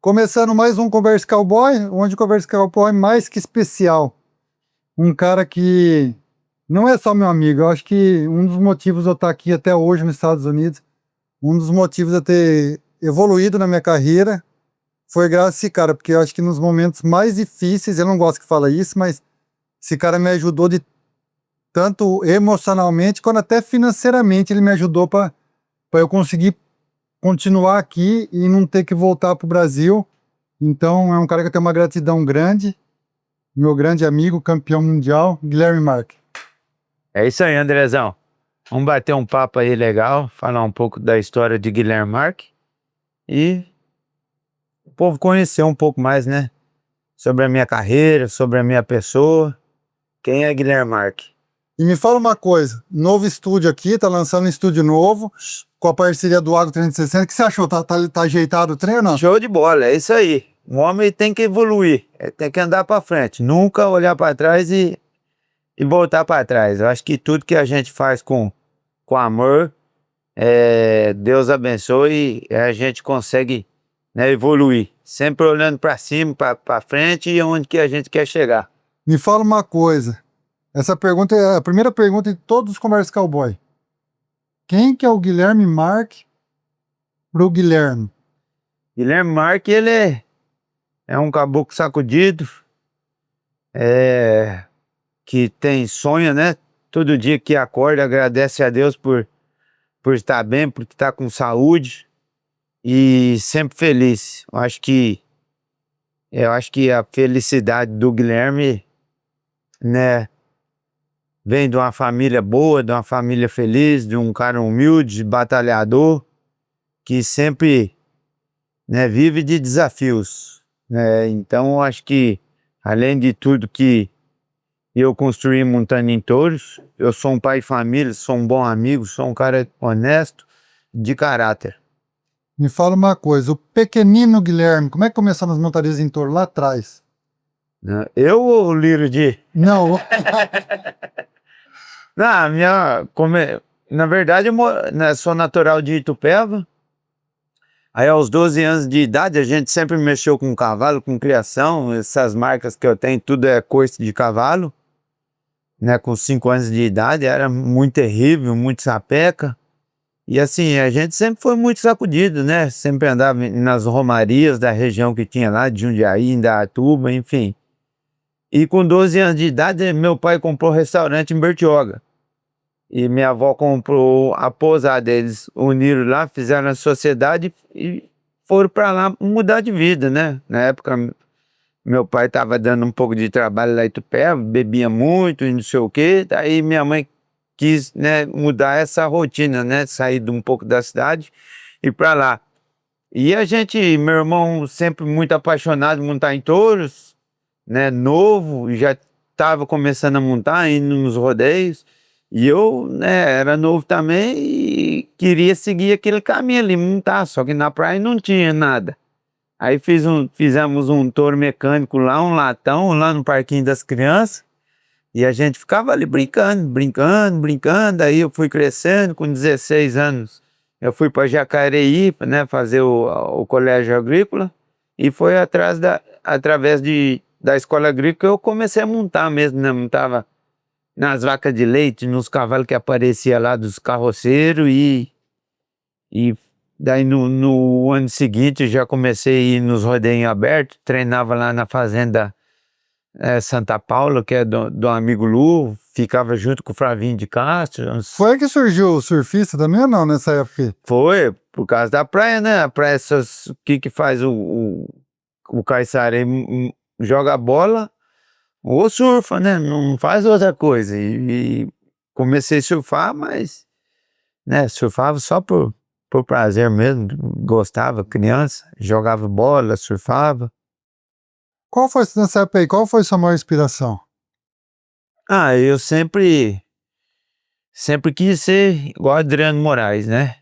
Começando mais um Conversa Cowboy, onde Conversa Cowboy é mais que especial. Um cara que não é só meu amigo, eu acho que um dos motivos de eu estar aqui até hoje nos Estados Unidos, um dos motivos de eu ter evoluído na minha carreira, foi graças a esse cara, porque eu acho que nos momentos mais difíceis, eu não gosto que fala isso, mas esse cara me ajudou de tanto emocionalmente quanto até financeiramente, ele me ajudou para eu conseguir continuar aqui e não ter que voltar para o Brasil. Então é um cara que eu tenho uma gratidão grande, meu grande amigo, campeão mundial, Guilherme Marques. É isso aí, Andrezão. Vamos bater um papo aí legal, falar um pouco da história de Guilherme Marques e o povo conhecer um pouco mais, né? Sobre a minha carreira, sobre a minha pessoa. Quem é Guilherme Marques? E me fala uma coisa, novo estúdio aqui, tá lançando um estúdio novo, com a parceria do Agro 360, o que você achou? Tá ajeitado o trem ou não? Show de bola, é isso aí. O homem tem que evoluir, tem que andar para frente, nunca olhar para trás e voltar para trás. Eu acho que tudo que a gente faz com amor, Deus abençoe e a gente consegue, né, evoluir. Sempre olhando para cima, para frente e onde que a gente quer chegar. Me fala uma coisa, essa pergunta é a primeira pergunta de todos os Conversas Cowboy. Quem que é o Guilherme Marques pro Guilherme? Guilherme Marques, ele é um caboclo sacudido, que tem sonho, né? Todo dia que acorda, agradece a Deus por estar bem, por estar com saúde e sempre feliz. Eu acho que a felicidade do Guilherme, né, vem de uma família boa, de uma família feliz, de um cara humilde, batalhador, que sempre, né, vive de desafios, né? Então, eu acho que, além de tudo que eu construí montando em touros, eu sou um pai de família, sou um bom amigo, sou um cara honesto, de caráter. Me fala uma coisa, o pequenino Guilherme, como é que começou nas montarias em touro lá atrás? Né? Eu ou o Lírio de... Não, Na verdade, né, sou natural de Itupeva. Aí aos 12 anos de idade a gente sempre mexeu com cavalo, com criação. Essas marcas que eu tenho, tudo é coice de cavalo, né? Com 5 anos de idade era muito terrível, muito sapeca. E assim, a gente sempre foi muito sacudido, né? Sempre andava nas romarias da região que tinha lá, de Jundiaí, Indaiatuba, enfim. E com 12 anos de idade, meu pai comprou um restaurante em Bertioga. E minha avó comprou a pousada, eles uniram lá, fizeram a sociedade e foram para lá mudar de vida, né? Na época, meu pai estava dando um pouco de trabalho lá em Itupeva, bebia muito e não sei o quê. Daí minha mãe quis, né, mudar essa rotina, né? Sair de um pouco da cidade e ir para lá. E a gente, meu irmão, sempre muito apaixonado em montar em touros, né? Novo, já estava começando a montar, indo nos rodeios. E eu, né, era novo também e queria seguir aquele caminho ali, montar, só que na praia não tinha nada. Aí fizemos um touro mecânico lá, um latão, lá no Parquinho das Crianças, e a gente ficava ali brincando. Aí eu fui crescendo, com 16 anos, eu fui para Jacareí, né, fazer o colégio agrícola, e foi através da escola agrícola que eu comecei a montar mesmo, né, montava nas vacas de leite, nos cavalos que aparecia lá dos carroceiros e daí no ano seguinte eu já comecei a ir nos rodeios abertos, treinava lá na fazenda Santa Paula, que é do amigo Lu, ficava junto com o Flavinho de Castro. foi aí que surgiu o surfista também ou não, nessa época? Foi, por causa da praia, né? A praia, o que faz o caiçara? Ele joga bola ou surfa, né? Não faz outra coisa. E comecei a surfar, mas, né, surfava só por prazer mesmo. Gostava, criança, jogava bola, surfava. Qual foi, nessa época aí, qual foi sua maior inspiração? Eu sempre quis ser igual Adriano Moraes, né?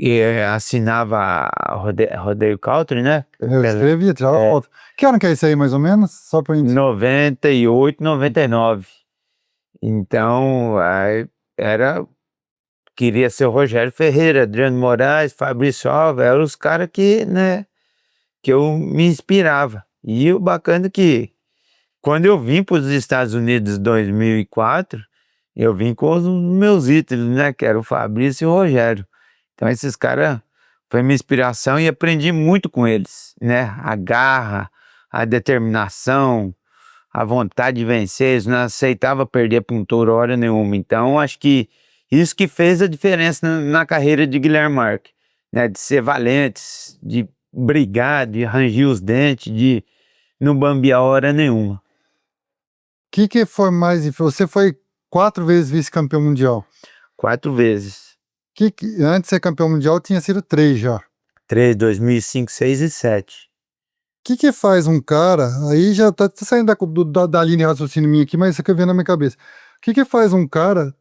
E assinava a Rodeio Country, né? Eu escrevi, tirava foto. Que ano que é isso aí, mais ou menos? Só pra gente... 98, 99. Então, aí era queria ser o Rogério Ferreira, Adriano Moraes, Fabrício Alves, eram os caras que, né, que eu me inspirava. E o bacana é que quando eu vim para os Estados Unidos em 2004, eu vim com os meus ídolos, né, que era o Fabrício e o Rogério. Então esses caras foi minha inspiração e aprendi muito com eles, né, a garra, a determinação, a vontade de vencer, eles não aceitava perder para um touro hora nenhuma. Então acho que isso que fez a diferença na carreira de Guilherme Marques, né, de ser valente, de brigar, de ranger os dentes, de não bambear hora nenhuma. Que foi mais difícil? Você foi 4 vezes vice-campeão mundial. 4 vezes. Antes de ser campeão mundial tinha sido 3 já. 3, 2005, 6 e 7. Que faz um cara, aí já tá saindo da linha de raciocínio minha aqui, mas isso aqui vem na minha cabeça. Que faz um cara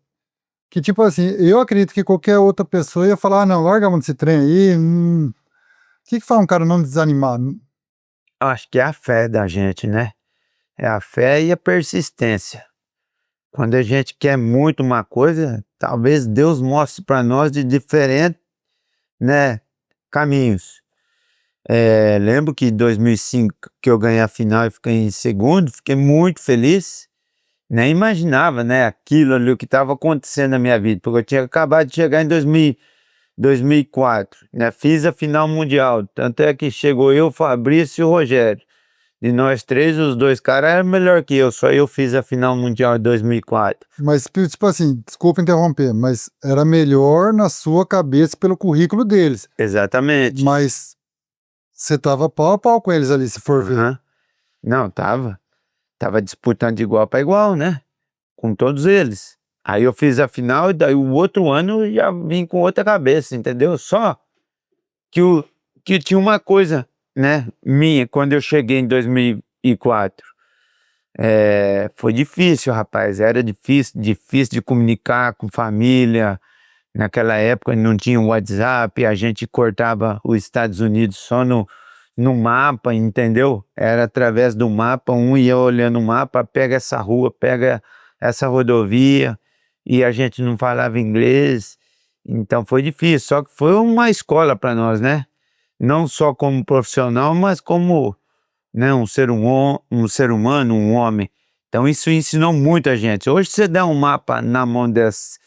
que, tipo assim, eu acredito que qualquer outra pessoa ia falar, ah, não, larga a mão desse trem aí. Que faz um cara não desanimar? Acho que é a fé da gente, né? É a fé e a persistência. Quando a gente quer muito uma coisa, talvez Deus mostre para nós de diferentes, né, caminhos. Lembro que em 2005 que eu ganhei a final e fiquei em segundo, fiquei muito feliz. Nem imaginava, né, aquilo ali, o que estava acontecendo na minha vida, porque eu tinha acabado de chegar em 2004, né, fiz a final mundial, tanto é que chegou eu, Fabrício e o Rogério. De nós três, os 2 caras eram melhor que eu, só eu fiz a final mundial em 2004. Mas, tipo assim, desculpa interromper, mas era melhor na sua cabeça pelo currículo deles. Exatamente. Mas você tava pau a pau com eles ali, se for ver. Uhum. Não, tava disputando de igual para igual, né? Com todos eles. Aí eu fiz a final e daí o outro ano eu já vim com outra cabeça, entendeu? Só que tinha uma coisa, né, minha, quando eu cheguei em 2004. Foi difícil, rapaz, era difícil de comunicar com família. Naquela época não tinha WhatsApp, a gente cortava os Estados Unidos só no mapa, entendeu? Era através do mapa, um ia olhando o mapa, pega essa rua, pega essa rodovia, e a gente não falava inglês, então foi difícil, só que foi uma escola para nós, né? Não só como profissional, mas como, né, um ser humano, um homem. Então isso ensinou muito a gente. Hoje você dá um mapa na mão desses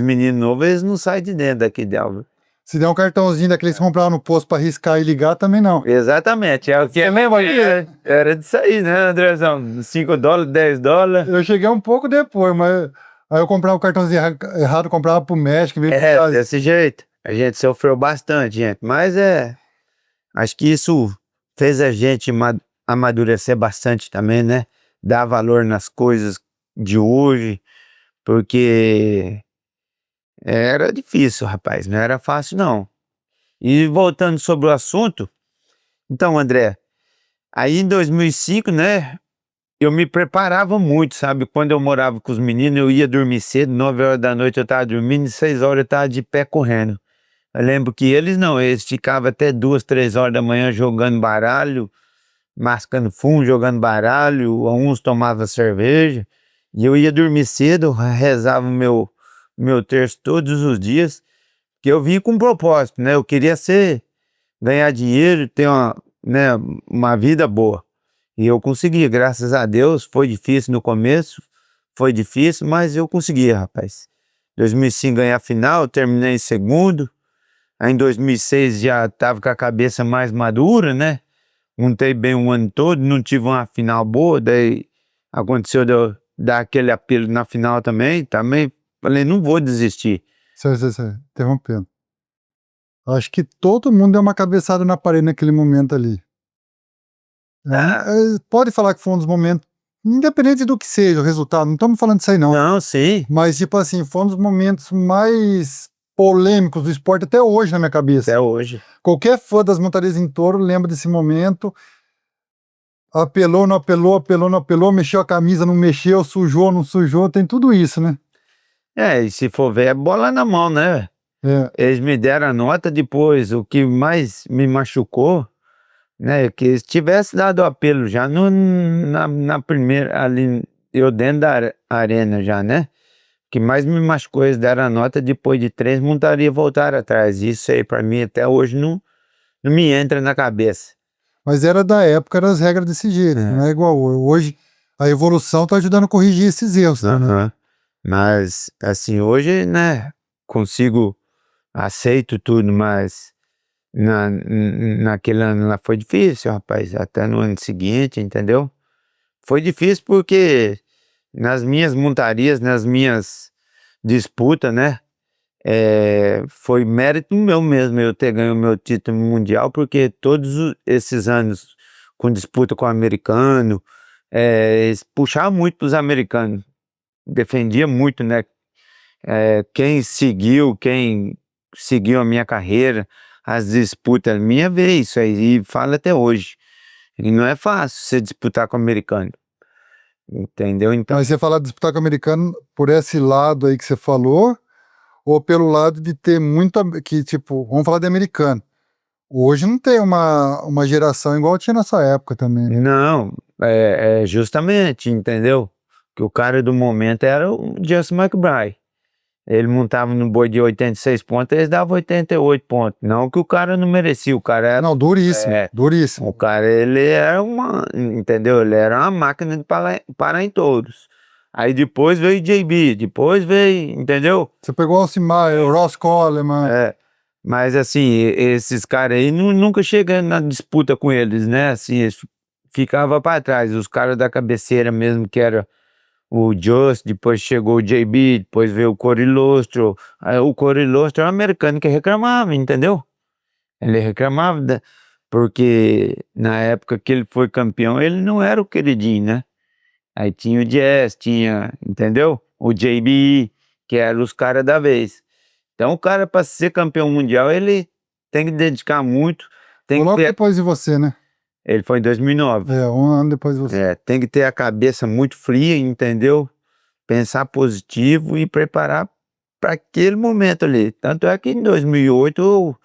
meninos novos, eles não saem de dentro daqui de Alva. Se der um cartãozinho daqueles que compraram no posto para riscar e ligar, também não. Exatamente, é o que é mesmo aqui, né? Era disso aí, né, Andrezão? $5, $10. Eu cheguei um pouco depois, mas aí eu comprava o cartãozinho errado, comprava pro México. Desse jeito. A gente sofreu bastante, gente, mas acho que isso fez a gente amadurecer bastante também, né? Dar valor nas coisas de hoje, porque era difícil, rapaz, não era fácil não. E voltando sobre o assunto, então, André, aí em 2005, né, eu me preparava muito, sabe? Quando eu morava com os meninos, eu ia dormir cedo, 9 horas da noite eu estava dormindo, e 6 horas eu estava de pé correndo. Eu lembro que eles não, eles ficavam até 2, 3 horas da manhã jogando baralho, mascando fumo, jogando baralho, uns tomavam cerveja, e eu ia dormir cedo, rezava o meu terço todos os dias, que eu vim com um propósito, né? Eu queria ganhar dinheiro, ter né, uma vida boa. E eu consegui, graças a Deus. Foi difícil no começo, foi difícil, mas eu consegui, rapaz. 2005 ganhei a final, terminei em segundo. Aí em 2006 já estava com a cabeça mais madura, né? Montei bem o ano todo, não tive uma final boa, daí aconteceu de eu dar aquele apelo na final também falei, não vou desistir. Sei, interrompendo. Acho que todo mundo deu uma cabeçada na parede naquele momento ali. Pode falar que foi um dos momentos, independente do que seja o resultado, não estamos falando disso aí não. Não, sim. Mas tipo assim, foi um dos momentos mais polêmicos do esporte até hoje na minha cabeça. Até hoje. Qualquer fã das montarias em touro lembra desse momento. Apelou, não apelou, apelou, não apelou, mexeu a camisa, não mexeu, sujou, não sujou, tem tudo isso, né? E se for ver, é bola na mão, né? Eles me deram a nota depois, o que mais me machucou, né? Que se tivesse dado o apelo já na primeira, ali, eu dentro da arena já, né? que mais me machucou, eles deram a nota, depois de 3 montaria voltar atrás. Isso aí pra mim até hoje não me entra na cabeça. Mas era da época, eram as regras desse jeito, não é igual hoje. A evolução tá ajudando a corrigir esses erros. Aham. Mas, assim, hoje, né, aceito tudo, mas naquele ano lá foi difícil, rapaz, até no ano seguinte, entendeu? Foi difícil porque nas minhas montarias, nas minhas disputas, né, foi mérito meu mesmo eu ter ganho o meu título mundial, porque todos esses anos com disputa com o americano, eles puxavam muito para os americanos, defendia muito, né, quem seguiu a minha carreira, as disputas, minha vez, isso aí, e fala até hoje. E não é fácil você disputar com o americano, entendeu? Então, Mas você fala de disputar com o americano por esse lado aí que você falou, ou pelo lado de ter muito, que tipo, vamos falar de americano. Hoje não tem uma geração igual tinha nessa época também. não, justamente, entendeu? Que o cara do momento era o Justin McBride. Ele montava no boi de 86 pontos, eles davam 88 pontos. Não que o cara não merecia, o cara era. Não, duríssimo, É, duríssimo. o cara, ele era entendeu? Ele era uma máquina de parar em touros. Aí depois veio o JB, depois veio, entendeu? Você pegou o Alcimar, o Ross Coleman. Mas assim, esses caras aí nunca chegam na disputa com eles, né? Assim, eles ficava para trás. Os caras da cabeceira mesmo, que era o Just, depois chegou o JB, depois veio o Corey Lostro. Aí o Corey Lostro era um americano que reclamava, entendeu? Ele reclamava, porque na época que ele foi campeão, ele não era o queridinho, né? Aí tinha o Jazz, entendeu? O JB, que eram os caras da vez. Então o cara, para ser campeão mundial, ele tem que dedicar muito. Foi logo depois de você, né? Ele foi em 2009. Um ano depois de você. Tem que ter a cabeça muito fria, entendeu? Pensar positivo e preparar para aquele momento ali. Tanto é que em 2008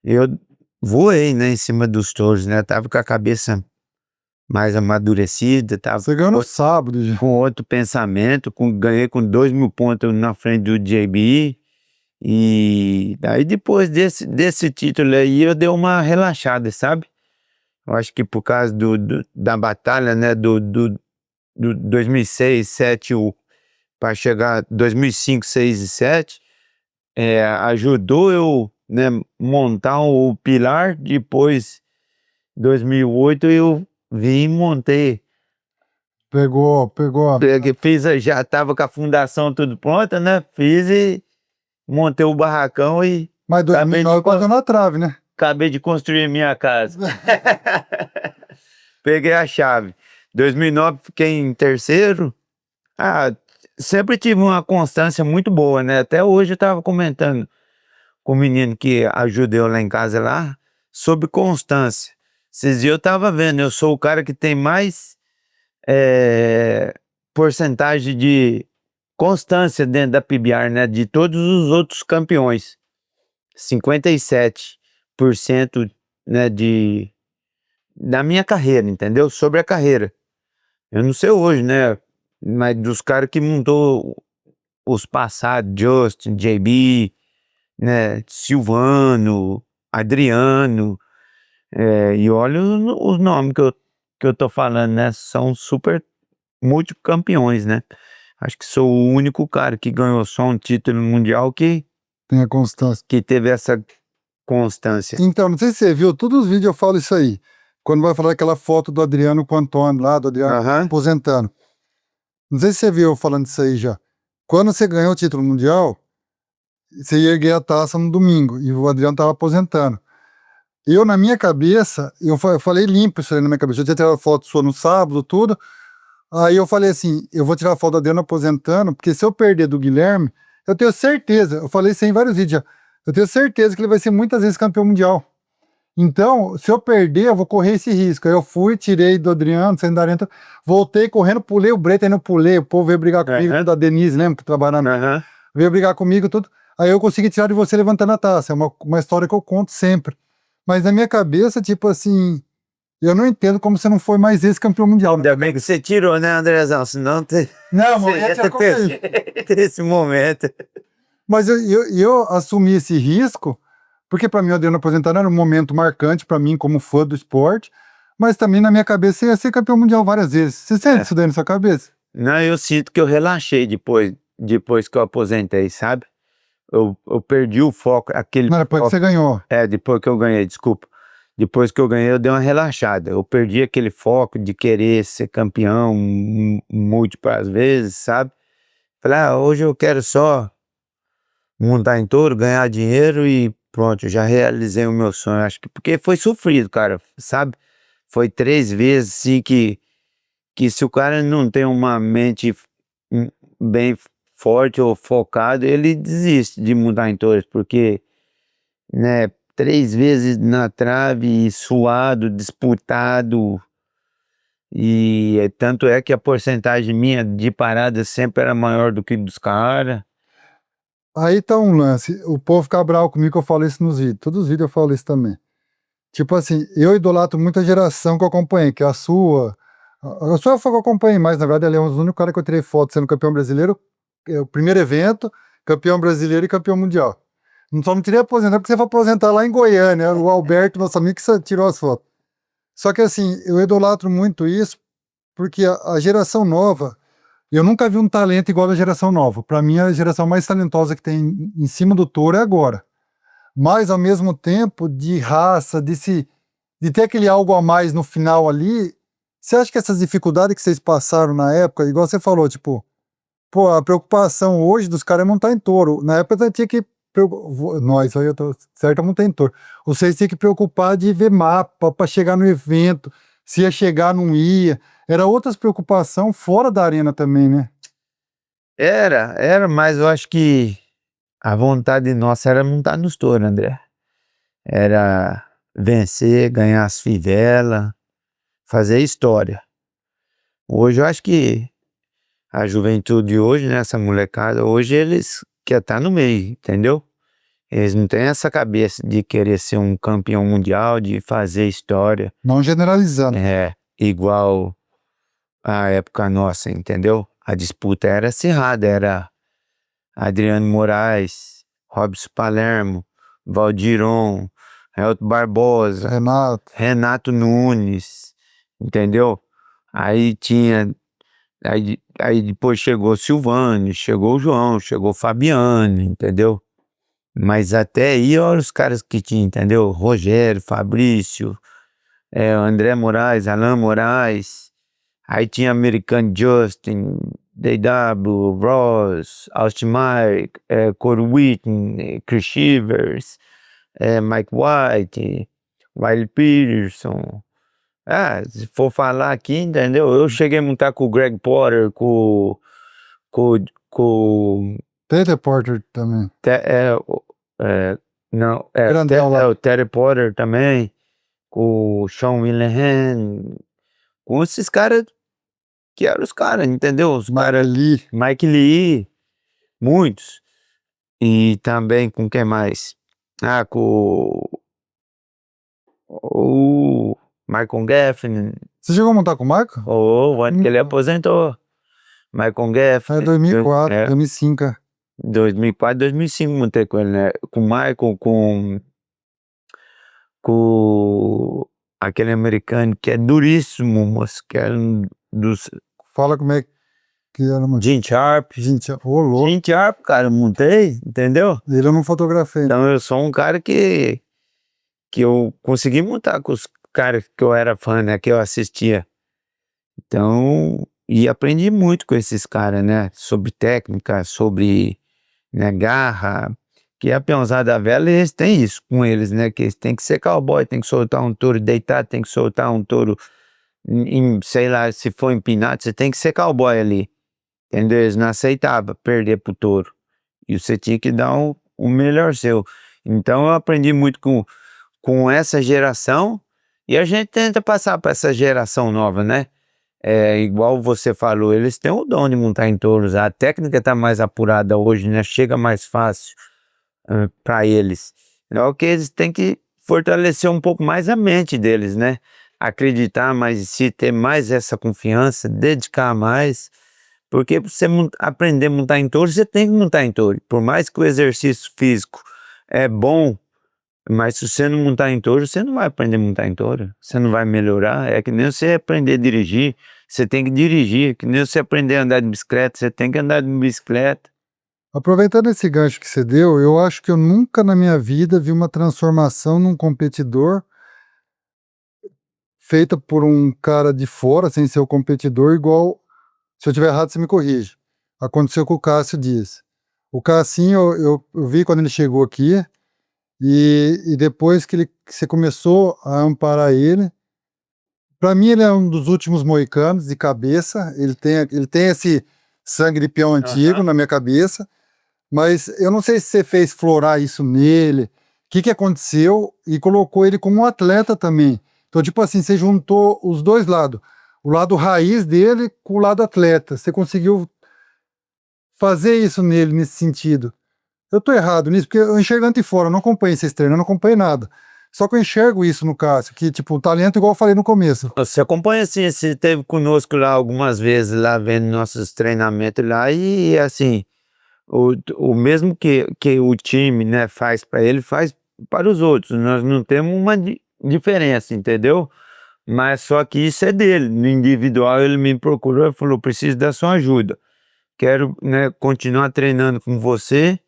eu voei, né, em cima dos touros, né? Tava com a cabeça mais amadurecida, tava Você ganhou no sábado, já. com outro pensamento, ganhei com 2.000 pontos na frente do JB. E daí depois desse título aí eu dei uma relaxada, sabe? Eu acho que por causa da batalha, né, do 2006, 2007, para chegar 2005, 2006 e 2007, ajudou eu, né, montar o pilar. Depois, 2008, eu vim e montei. Pegou. Já estava com a fundação tudo pronta, né? Fiz e montei o barracão e Mas 2009 passou na trave, né? acabei de construir minha casa. Peguei a chave. 2009 fiquei em terceiro. Sempre tive uma constância muito boa, né? Até hoje eu estava comentando com o menino que ajudou lá em casa lá, sobre constância. Esses dias eu estava vendo, eu sou o cara que tem mais porcentagem de constância dentro da PBR, né? De todos os outros campeões. 57%, né, da minha carreira, entendeu? Sobre a carreira. Eu não sei hoje, né? Mas dos caras que montou os passados, Justin, JB, né? Silvano, Adriano, e olha os nomes que eu tô falando, né? São super multicampeões, né? Acho que sou o único cara que ganhou só um título mundial que Tem a constância. teve essa constância. Então, não sei se você viu, todos os vídeos eu falo isso aí. Quando vai falar aquela foto do Adriano com o Antônio lá, do Adriano aposentando. Não sei se você viu eu falando isso aí já. Quando você ganhou o título mundial, você ia erguer a taça no domingo e o Adriano estava aposentando. Eu, na minha cabeça, eu falei limpo isso aí na minha cabeça. Eu tinha tirado foto sua no sábado, tudo. Aí eu falei assim, eu vou tirar a foto do Adriano aposentando, porque se eu perder do Guilherme, eu tenho certeza, eu falei isso aí em vários vídeos já, eu tenho certeza que ele vai ser muitas vezes campeão mundial. Então, se eu perder, eu vou correr esse risco. Aí eu fui, tirei do Adriano, saindo da arena, voltei correndo, pulei o Breto, aí não pulei, o povo veio brigar comigo, da Denise, lembra, que trabalhava, veio brigar comigo, tudo. Aí eu consegui tirar de você levantando a taça, é uma história que eu conto sempre. Mas na minha cabeça, tipo assim, Eu não entendo como você não foi mais esse campeão mundial. Ainda bem que você tirou, né, Andrezão? Senão Não, você ia ter esse momento. Mas eu assumi esse risco, porque para mim o Adriano Aposentado era um momento marcante para mim como fã do esporte, mas também na minha cabeça ia ser campeão mundial várias vezes. Você sente isso daí na sua cabeça? Não, eu sinto que eu relaxei depois que eu aposentei, sabe? Eu perdi o foco, aquele Não, depois que você ganhou. depois que eu ganhei, desculpa. Depois que eu ganhei, eu dei uma relaxada. Eu perdi aquele foco de querer ser campeão múltiplas vezes, sabe? Falei, hoje eu quero só montar em touro, ganhar dinheiro e pronto, eu já realizei o meu sonho. Acho que porque foi sofrido, cara, sabe? Foi 3 vezes assim que se o cara não tem uma mente bem forte ou focado, ele desiste de montar em touros, porque, né, 3 vezes na trave, suado, disputado, e tanto é que a porcentagem minha de parada sempre era maior do que dos caras. Aí tá um lance, o povo fica bravo comigo que eu falo isso nos vídeos, todos os vídeos eu falo isso também. Tipo assim, eu idolatro muita geração que eu acompanhei, que é a sua. A sua foi que eu acompanhei mais, na verdade, ele é um dos únicos caras que eu tirei foto sendo campeão brasileiro, o primeiro evento, campeão brasileiro e campeão mundial. Só não tirei aposentar porque você foi aposentar lá em Goiânia, o Alberto, nosso amigo, que tirou as fotos. Só que assim, eu idolatro muito isso, porque a geração nova, eu nunca vi um talento igual a geração nova. Para mim, a geração mais talentosa que tem em cima do touro é agora. Mas, ao mesmo tempo, de raça, de ter aquele algo a mais no final ali, você acha que essas dificuldades que vocês passaram na época, igual você falou, tipo, pô, a preocupação hoje dos caras é montar em touro. Na época nós tinha que. Nós, aí eu tô certo, é montar em touro. Vocês tinham que preocupar de ver mapa para chegar no evento, se ia chegar, não ia. Era outras preocupações fora da arena também, né? Era, mas eu acho que a vontade nossa era montar nos touros, André. Era vencer, ganhar as fivelas, fazer história. Hoje eu acho que a juventude hoje, né, essa molecada, hoje eles querem estar no meio, entendeu? Eles não têm essa cabeça de querer ser um campeão mundial, de fazer história, Não generalizando. igual a época nossa, entendeu? A disputa era acirrada, era Adriano Moraes, Robson Palermo, Valdiron, Elton Barbosa, Renato, Renato Nunes, entendeu? Aí tinha, aí depois chegou Silvane, chegou o João, chegou o Fabiano, entendeu? Mas até aí, olha os caras que tinha, entendeu? Rogério, Fabrício, André Moraes, Alain Moraes, aí tinha American Justin, D.W., Ross, Austin Mike, Corey Whitten, Chris Shivers, Mike White, Wiley Peterson. Se for falar aqui, entendeu? Eu cheguei a montar com o Greg Potter, com, com Peter Porter também. é, não, Grandão lá. o Terry Potter também, com o Sean Willihan, com esses caras que eram os caras, entendeu? Os caras, Lee. Mike Lee, muitos. E também com quem mais? Com o Michael Gaffney, Você chegou a montar com o Marco? o ano que ele aposentou. Michael É Gaffney, 2004, 2005. 2004, 2005 montei com ele, né? Com o Michael, com aquele americano que é duríssimo, moço, que era um dos... Fala como é que era, mano. Jim Sharp. Gente, ô louco. Jim Sharp, cara, montei, entendeu? Ele eu não fotografei. Então eu sou um cara que eu consegui montar com os caras que eu era fã, né? Que eu assistia. Então, e aprendi muito com esses caras, né? Sobre técnica, sobre, né, garra. Que a peãozada velha, eles têm isso com eles, né? Que eles têm que ser cowboy, tem que soltar um touro deitado, tem que soltar um touro, sei lá, se for empinado, você tem que ser cowboy ali. Entendeu? Eles não aceitavam perder pro touro. E você tinha que dar o melhor seu. Então eu aprendi muito com essa geração e a gente tenta passar para essa geração nova, né? Igual você falou, eles têm o dom de montar em touros. A técnica está mais apurada hoje, né? Chega mais fácil para eles. Então que eles têm que fortalecer um pouco mais a mente deles, né? acreditar mais em si, ter mais essa confiança, dedicar mais, porque para você aprender a montar em touro, você tem que montar em touro. Por mais que o exercício físico é bom, mas se você não montar em touro, você não vai aprender a montar em touro, você não vai melhorar. É que nem você aprender a dirigir, você tem que dirigir, que nem você aprender a andar de bicicleta, você tem que andar de bicicleta. Aproveitando esse gancho que você deu, eu acho que eu nunca na minha vida vi uma transformação num competidor feita por um cara de fora, sem ser o competidor, igual, se eu estiver errado, você me corrige. Aconteceu com o Cássio Dias. O Cassinho, eu vi quando ele chegou aqui, e depois que você começou a amparar ele, para mim ele é um dos últimos moicanos de cabeça, ele tem esse sangue de peão antigo Aham. na minha cabeça, mas eu não sei se você fez florar isso nele, o que aconteceu, e colocou ele como um atleta também. Então, tipo assim, você juntou os dois lados, o lado raiz dele com o lado atleta. Você conseguiu fazer isso nele, nesse sentido. Eu tô errado nisso, porque eu enxergo de fora, eu não acompanho esses treinos, eu não acompanho nada. Só que eu enxergo isso no Cássio, que, tipo, o talento, igual eu falei no começo. Você acompanha assim, você esteve conosco lá algumas vezes, lá vendo nossos treinamentos lá, e assim, o mesmo que o time, né, faz para ele, faz para os outros. Nós não temos uma diferença, entendeu? Mas só que isso é dele. No individual ele me procurou e falou: preciso da sua ajuda. Quero, né, continuar treinando com você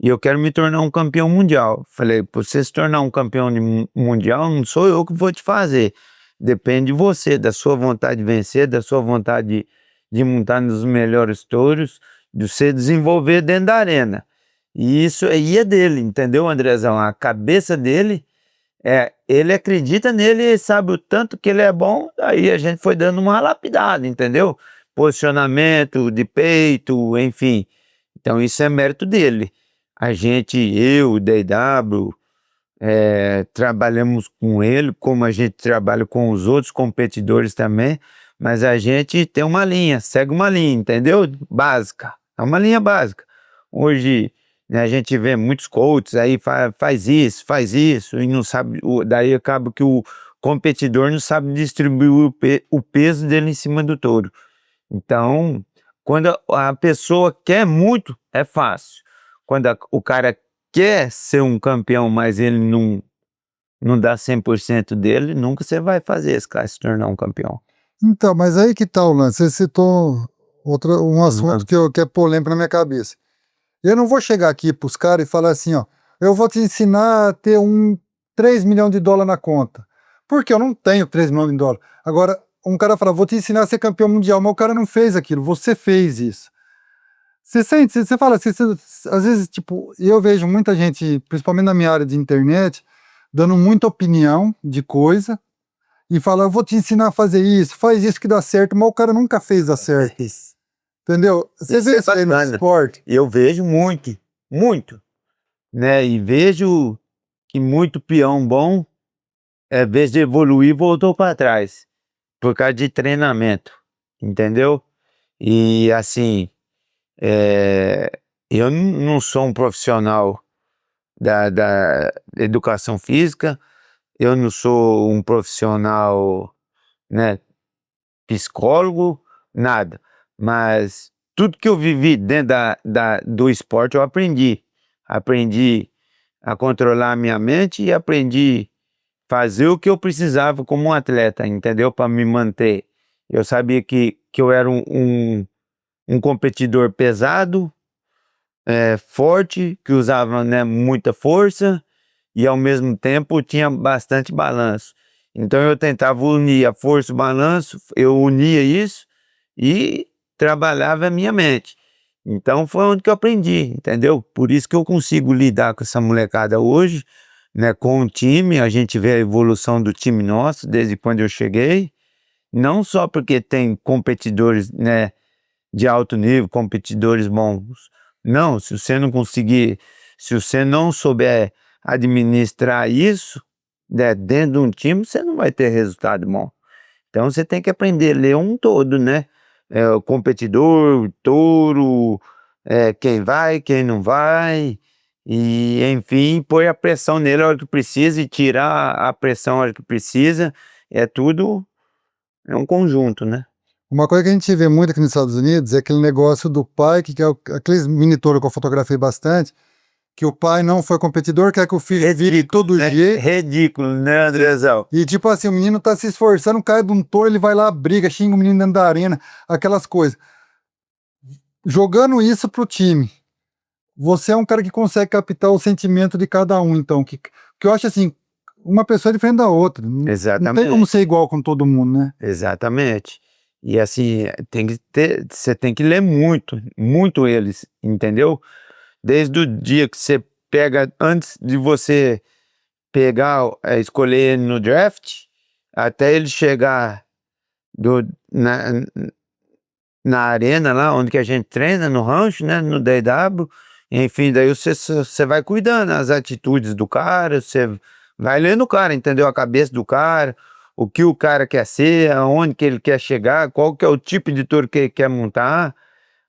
e eu quero me tornar um campeão mundial. Falei: para você se tornar um campeão mundial, não sou eu que vou te fazer. Depende de você, da sua vontade de vencer, da sua vontade de montar nos melhores touros, de você desenvolver dentro da arena. E isso aí é dele, entendeu, Andrezão? A cabeça dele, ele acredita nele e sabe o tanto que ele é bom, aí a gente foi dando uma lapidada, entendeu? Posicionamento de peito, enfim. Então isso é mérito dele. A gente, eu, o DW, trabalhamos com ele, como a gente trabalha com os outros competidores também, mas a gente tem uma linha, segue uma linha, entendeu? Básica, é uma linha básica. Hoje, né, a gente vê muitos coaches aí, faz isso, e não sabe, daí acaba que o competidor não sabe distribuir o peso dele em cima do touro. Então, quando a pessoa quer muito, é fácil. Quando o cara quer ser um campeão, mas ele não dá 100% dele, nunca você vai fazer esse cara se tornar um campeão. Então, mas aí que tá o lance. Você citou um assunto que é polêmico na minha cabeça. Eu não vou chegar aqui pros caras e falar assim, ó, eu vou te ensinar a ter 3 milhões de dólares na conta. Porque eu não tenho 3 milhões de dólares. Agora, um cara fala, vou te ensinar a ser campeão mundial, mas o cara não fez aquilo, você fez isso. Você sente, você fala assim, às vezes, tipo, eu vejo muita gente, principalmente na minha área de internet, dando muita opinião de coisa e fala, eu vou te ensinar a fazer isso, faz isso que dá certo, mas o cara nunca fez dar certo, Isso entendeu? Você isso vê é isso aí no bacana. esporte? Eu vejo muito, muito, né? E vejo que muito peão bom, em vez de evoluir, voltou para trás, por causa de treinamento, entendeu? E assim, eu não sou um profissional da educação física, eu não sou um profissional, né, psicólogo, nada. Mas tudo que eu vivi dentro do esporte eu aprendi. Aprendi a controlar a minha mente e aprendi a fazer o que eu precisava como um atleta, entendeu? Para me manter. Eu sabia que eu era um competidor pesado, forte, que usava, né, muita força e ao mesmo tempo tinha bastante balanço. Então eu tentava unir a força e o balanço, eu unia isso e trabalhava a minha mente. Então foi onde que eu aprendi, entendeu? Por isso que eu consigo lidar com essa molecada hoje, né, com o time. A gente vê a evolução do time nosso desde quando eu cheguei, não só porque tem competidores, né, de alto nível, competidores bons. Não, se você não conseguir, se você não souber administrar isso, né, dentro de um time, você não vai ter resultado bom. Então você tem que aprender a ler um todo, né? O competidor, o touro, quem vai, quem não vai, e enfim, pôr a pressão nele a hora que precisa e tirar a pressão a hora que precisa, é tudo, é um conjunto, né? Uma coisa que a gente vê muito aqui nos Estados Unidos é aquele negócio do pai, que é aqueles mini touro que eu fotografei bastante, que o pai não foi competidor, quer que o filho vire todo né? jeito. Ridículo, né, Andrezão? E tipo assim, o menino tá se esforçando, cai de um touro, ele vai lá, briga, xinga o menino dentro da arena, aquelas coisas. Jogando isso pro time, você é um cara que consegue captar o sentimento de cada um, então, que eu acho assim, uma pessoa é diferente da outra, não tem como Exatamente, ser igual com todo mundo, né? exatamente. E assim, tem que ter, você tem que ler muito, muito eles, entendeu? Desde o dia que você pega, antes de você pegar, escolher ele no draft, até ele chegar do, na, na arena lá, onde que a gente treina, no rancho, né, no DW, enfim, daí você vai cuidando as atitudes do cara, você vai lendo o cara, entendeu? A cabeça do cara, o que o cara quer ser, aonde que ele quer chegar, qual que é o tipo de touro que ele quer montar.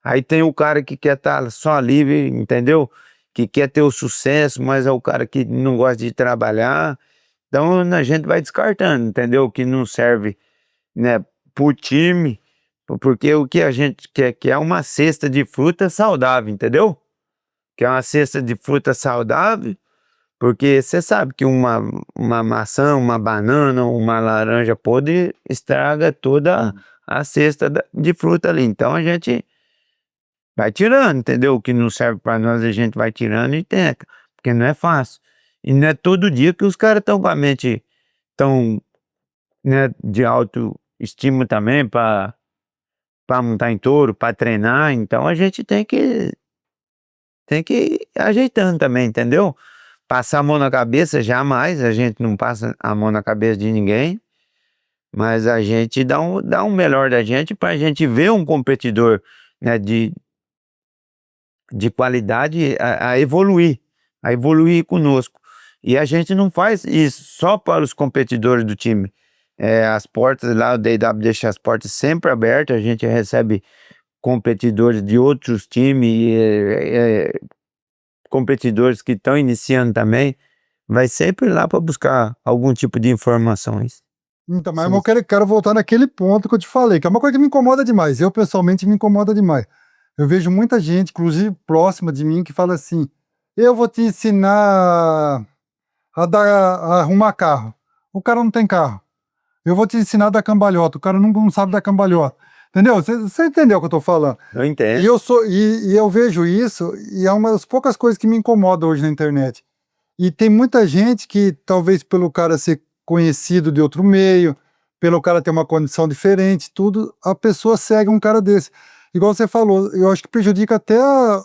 Aí tem o cara que quer estar só livre, entendeu? Que quer ter o sucesso, mas é o cara que não gosta de trabalhar. Então a gente vai descartando, entendeu? Que não serve, né, pro time, porque o que a gente quer que é uma cesta de fruta saudável, entendeu? Que é uma cesta de fruta saudável, porque você sabe que uma maçã, uma banana, uma laranja podre estraga toda a cesta de fruta ali. Então a gente vai tirando, entendeu? O que não serve para nós a gente vai tirando e teca, porque não é fácil. E não é todo dia que os caras estão com a mente tão, né, de autoestima também para montar em touro, para treinar. Então a gente tem que ir ajeitando também, entendeu? Passar a mão na cabeça, jamais, a gente não passa a mão na cabeça de ninguém, mas a gente dá um melhor da gente para a gente ver um competidor, né, de qualidade a evoluir conosco. E a gente não faz isso só para os competidores do time. As portas lá, o DW deixa as portas sempre abertas, a gente recebe competidores de outros times, competidores que estão iniciando também, vai sempre lá para buscar algum tipo de informações. Então, mas eu quero voltar naquele ponto que eu te falei, que é uma coisa que me incomoda demais. Eu, pessoalmente, me incomoda demais. Eu vejo muita gente, inclusive próxima de mim, que fala assim: eu vou te ensinar a arrumar carro. O cara não tem carro. Eu vou te ensinar a dar cambalhota. O cara não sabe dar cambalhota. Entendeu? Você entendeu o que eu tô falando? Eu E entendo. eu vejo isso, e é uma das poucas coisas que me incomoda hoje na internet. E tem muita gente que, talvez pelo cara ser conhecido de outro meio, pelo cara ter uma condição diferente, tudo, a pessoa segue um cara desse. Igual você falou, eu acho que prejudica até a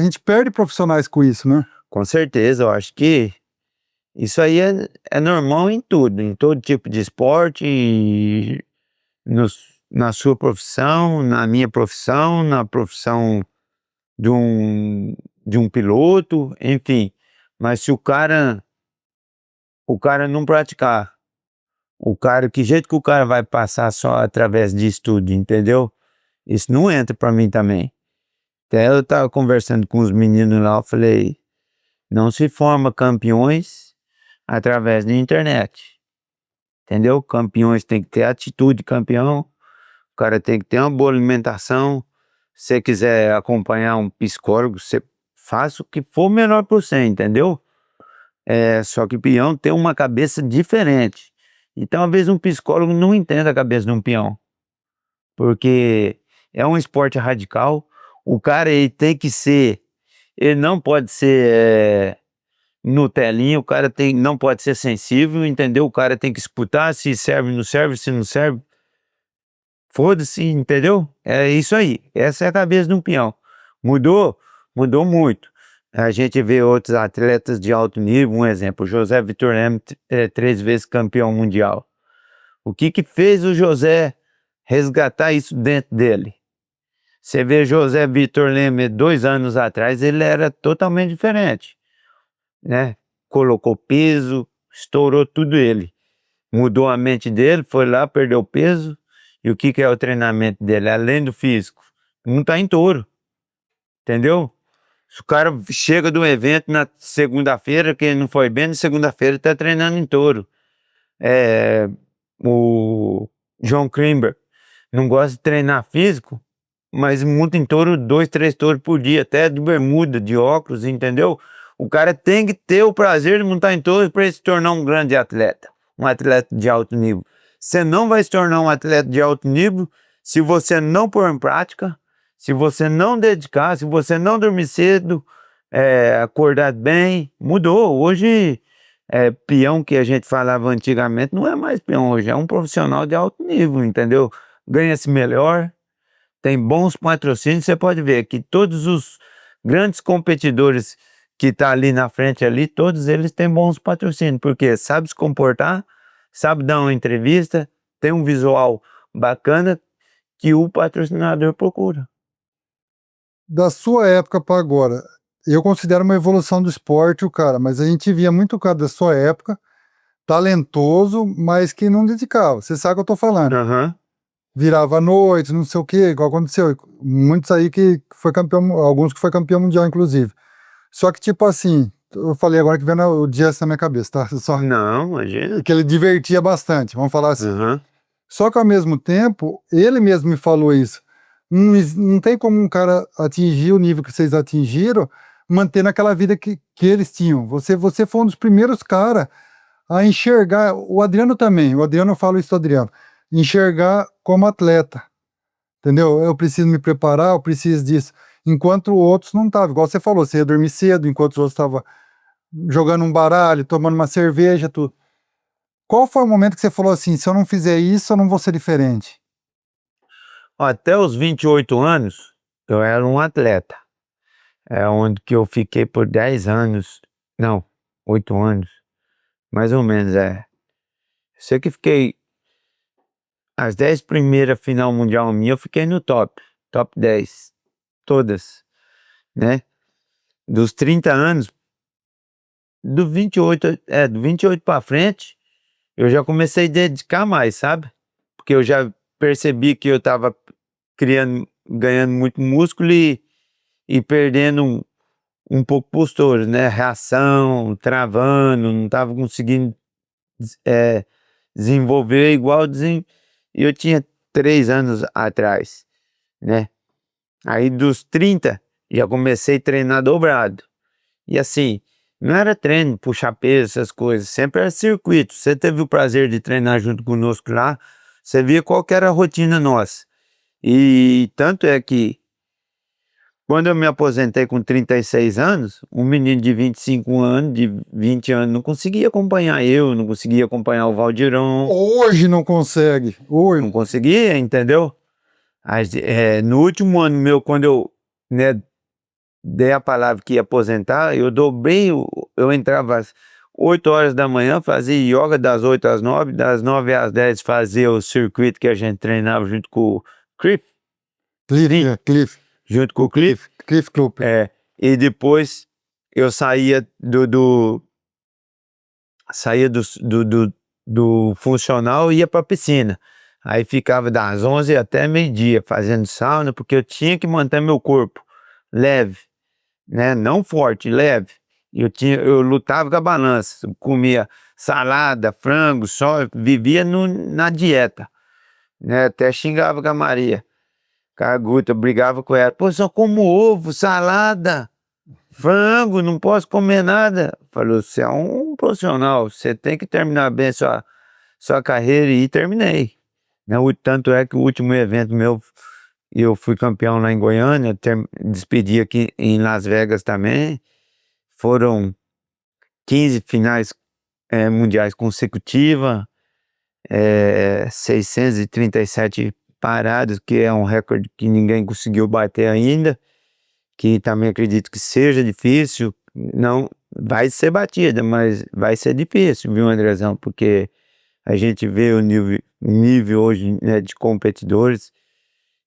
gente perde profissionais com isso, né? Com certeza, eu acho que isso aí é normal em todo tipo de esporte, e na sua profissão, na minha profissão, na profissão de um, de um piloto, enfim. Mas se o cara não praticar, que jeito que o cara vai passar só através de estudo, entendeu? Isso não entra para mim também. Até eu tava conversando com os meninos lá, eu falei, não se forma campeões através da internet, entendeu? Campeões tem que ter atitude de campeão, o cara tem que ter uma boa alimentação. Se você quiser acompanhar um psicólogo, você faça o que for melhor para você, entendeu? Só que o peão tem uma cabeça diferente. E talvez um psicólogo não entenda a cabeça de um peão, porque é um esporte radical. O cara ele tem que ser, ele não pode ser Nutelinha, o cara não pode ser sensível, entendeu? O cara tem que escutar se serve, não serve, se não serve, foda-se, entendeu? É isso aí, essa é a cabeça de um peão. Mudou? Mudou muito. A gente vê outros atletas de alto nível, um exemplo, o José Vitor Leme, 3 vezes campeão mundial. O que fez o José resgatar isso dentro dele? Você vê José Vitor Leme 2 anos atrás, ele era totalmente diferente, né? Colocou peso, estourou tudo ele. Mudou a mente dele, foi lá, perdeu peso. E o que é o treinamento dele? Além do físico, não tá em touro, entendeu? Se o cara chega do evento na segunda-feira, que ele não foi bem, na segunda-feira ele tá treinando em touro. o John Krimber, não gosta de treinar físico, mas monta em touro 2, 3 touros por dia, até de bermuda, de óculos, entendeu? O cara tem que ter o prazer de montar em touro para se tornar um grande atleta, um atleta de alto nível. Você não vai se tornar um atleta de alto nível se você não pôr em prática, se você não dedicar, se você não dormir cedo, acordar bem. Mudou. Hoje, peão que a gente falava antigamente não é mais peão, hoje é um profissional de alto nível, entendeu? Ganha-se melhor, tem bons patrocínios. Você pode ver que todos os grandes competidores que tá ali na frente ali, todos eles têm bons patrocínios, porque sabe se comportar, sabe dar uma entrevista, tem um visual bacana que o patrocinador procura. Da sua época para agora, eu considero uma evolução do esporte o cara, mas a gente via muito o cara da sua época, talentoso, mas que não dedicava. Você sabe o que eu tô falando. Aham. Virava à noite, não sei o quê, igual aconteceu. Muitos aí que foi campeão, alguns que foi campeão mundial, inclusive. Só que, tipo assim, eu falei agora que vendo o Jazz na minha cabeça, tá? Só Não, imagina. que ele divertia bastante, vamos falar assim. Aham. Só que ao mesmo tempo, ele mesmo me falou isso. Não tem como um cara atingir o nível que vocês atingiram, mantendo aquela vida que eles tinham. Você foi um dos primeiros caras a enxergar, o Adriano também, o Adriano, eu falo isso do Adriano, enxergar como atleta, entendeu? Eu preciso me preparar, eu preciso disso. Enquanto outros não estavam, igual você falou, você ia dormir cedo, enquanto os outros estavam jogando um baralho, tomando uma cerveja, tudo. Qual foi o momento que você falou assim, se eu não fizer isso, eu não vou ser diferente? Ó, até os 28 anos, eu era um atleta. É onde que eu fiquei por 10 anos, não, 8 anos, mais ou menos, Sei que fiquei, as 10 primeiras final mundial minha, eu fiquei no top 10, todas, né? Dos 30 anos, do 28 para frente, eu já comecei a dedicar mais, sabe? Porque eu já percebi que eu tava ganhando muito músculo e perdendo um pouco postura, né? Reação, travando, não tava conseguindo é, desenvolver igual eu tinha 3 anos atrás, né? Aí dos 30 já comecei a treinar dobrado. E assim, não era treino, puxar peso, essas coisas, sempre era circuito. Você teve o prazer de treinar junto conosco lá, você via qual que era a rotina nossa. E tanto é que quando eu me aposentei com 36 anos, um menino de 25 anos, de 20 anos, não conseguia acompanhar eu, não conseguia acompanhar o Valdirão, Hoje não consegue. Hoje. não conseguia, entendeu? No último ano meu, quando eu, né, dei a palavra que ia aposentar, eu dobrei, eu entrava às 8 horas da manhã, fazia yoga das 8 às 9, das 9 às 10 fazia o circuito que a gente treinava junto com o Cliff, Cliff, sim, Cliff, junto com o Cliff, Cliff Club. e depois eu saía do funcional e ia para a piscina. Aí ficava das 11 até meio-dia fazendo sauna, porque eu tinha que manter meu corpo leve, né? Não forte, leve. Eu lutava com a balança, comia salada, frango, só vivia na dieta, né? Até xingava com a Maria, Caguta, brigava com ela. Pô, só como ovo, salada, frango, não posso comer nada. Falou, você é um profissional, você tem que terminar bem sua carreira, e terminei. Né? Tanto é que o último evento meu, eu fui campeão lá em Goiânia, despedi aqui em Las Vegas também. Foram 15 finais mundiais consecutivas, 637 paradas, que é um recorde que ninguém conseguiu bater ainda, que também acredito que seja difícil. Não vai ser batida, mas vai ser difícil, viu, Andrezão? Porque a gente vê o nível hoje, né, de competidores,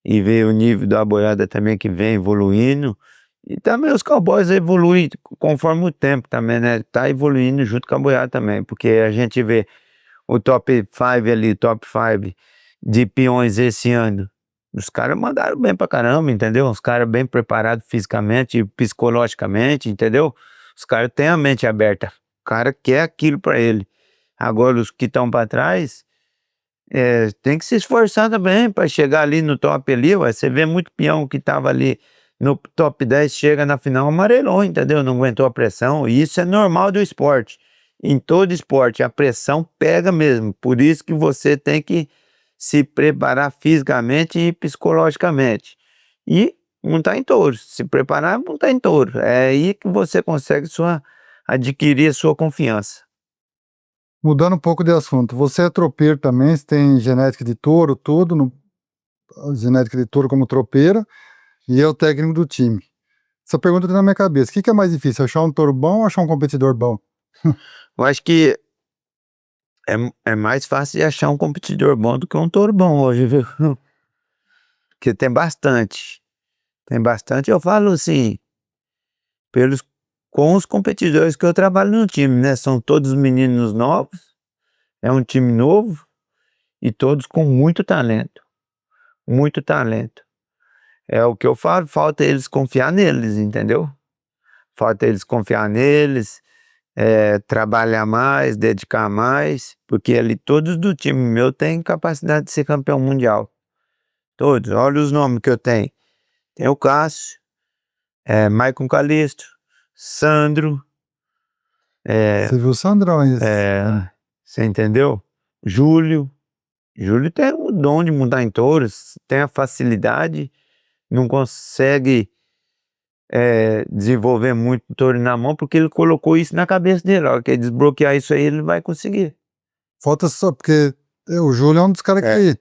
e vê o nível da boiada também que vem evoluindo. E também os cowboys evoluem conforme o tempo também, né? Tá evoluindo junto com a boiada também, porque a gente vê o top 5 ali, top 5 de peões esse ano. Os caras mandaram bem pra caramba, entendeu? Os caras bem preparados fisicamente e psicologicamente, entendeu? Os caras têm a mente aberta. O cara quer aquilo pra ele. Agora, os que estão pra trás, tem que se esforçar também para chegar ali no top ali, ué. Você vê muito peão que tava ali no top 10, chega na final, amarelou, entendeu? Não aguentou a pressão, e isso é normal do esporte. Em todo esporte, a pressão pega mesmo, por isso que você tem que se preparar fisicamente e psicologicamente. E montar em touros, se preparar, montar em touro. É aí que você consegue adquirir a sua confiança. Mudando um pouco de assunto, você é tropeiro também, você tem genética de touro, tudo, genética de touro como tropeiro, e é o técnico do time. Essa pergunta tá na minha cabeça, o que é mais difícil, achar um touro bom ou achar um competidor bom? Eu acho que é mais fácil de achar um competidor bom do que um touro bom hoje, viu? Porque tem bastante. Tem bastante, eu falo assim, com os competidores que eu trabalho no time, né? São todos meninos novos, é um time novo e todos com muito talento. Muito talento. É o que eu falo, falta eles confiar neles, entendeu? Falta eles confiar neles, trabalhar mais, dedicar mais, porque ali todos do time meu têm capacidade de ser campeão mundial. Todos, olha os nomes que eu tenho. Tem o Cássio, Maicon Calisto, Sandro, Você viu o Sandrão aí? você entendeu? Júlio. Júlio tem o dom de montar em touros, tem a facilidade, não consegue desenvolver muito touro na mão, porque ele colocou isso na cabeça dele. A hora que ele desbloquear isso aí, ele vai conseguir. Falta só, porque o Júlio é um dos caras que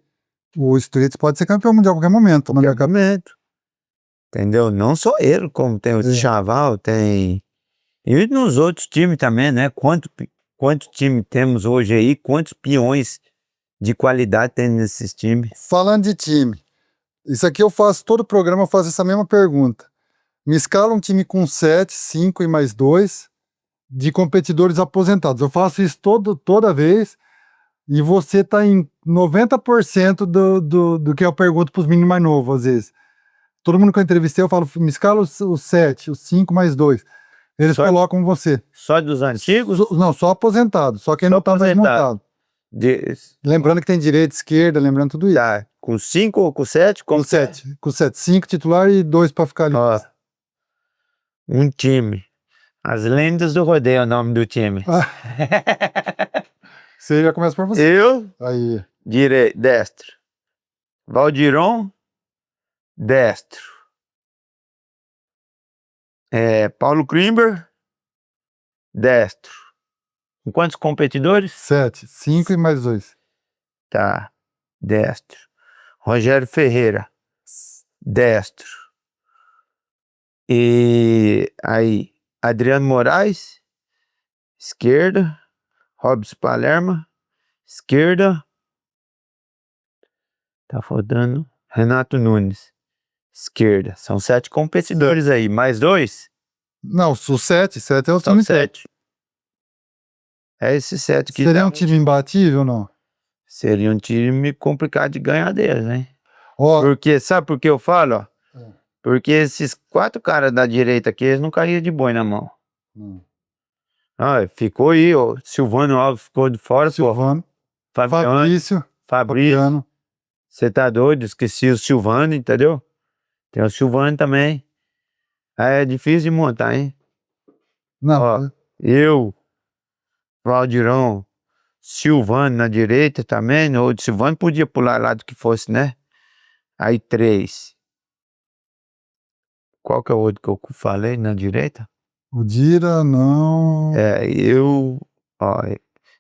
o Streets pode ser campeão mundial a qualquer momento. Na minha cabeça. Momento. Entendeu? Não só ele, como tem o Chaval, tem. E nos outros times também, né? Quantos times temos hoje aí? Quantos peões de qualidade tem nesses times? Falando de time, isso aqui eu faço, todo programa eu faço essa mesma pergunta. Me escala um time com 7, 5 e mais 2 de competidores aposentados. Eu faço isso toda vez e você tá em 90% do que eu pergunto para os meninos mais novos, às vezes. Todo mundo que eu entrevistei, eu falo, me escala os 7, os 5 mais 2. Eles colocam você. Só dos antigos? Não, só aposentado. Só quem não tá mais montado. Lembrando que tem direita, esquerda, lembrando tudo isso. Tá, com 5 ou com 7? Com 7. Com 7. 5 titular e 2 para ficar ali. Ó, um time. As Lendas do Rodeio é o nome do time. Você já começa por você. Eu, Aí. destro. Valdiron, destro. Paulo Krimber, destro. Com quantos competidores? 7. 5 e mais 2. Tá, destro. Rogério Ferreira, destro. E aí, Adriano Moraes, esquerda. Robson Palermo, esquerda. Tá faltando Renato Nunes, esquerda. São 7 competidores aí, mais 2? Não, os 7. 7 é o São time 7. É esses 7 que seria um time imbatível ou não? Seria um time complicado de ganhar deles, hein? Ó, Porque, sabe por que eu falo, ó? Porque esses 4 caras da direita aqui, eles não caíam de boi na mão. Ficou aí, ó. Silvano Alves ficou de fora, Silvano, pô. Fabrício. Fabiano. Você tá doido? Esqueci o Silvano, entendeu? Tem o Silvano também. É difícil de montar, hein? Não. Ó, eu, Valdirão, Silvano na direita também. O Silvano podia pular lá do que fosse, né? Aí 3. Qual que é o outro que eu falei na direita? O Dira, não. Ó,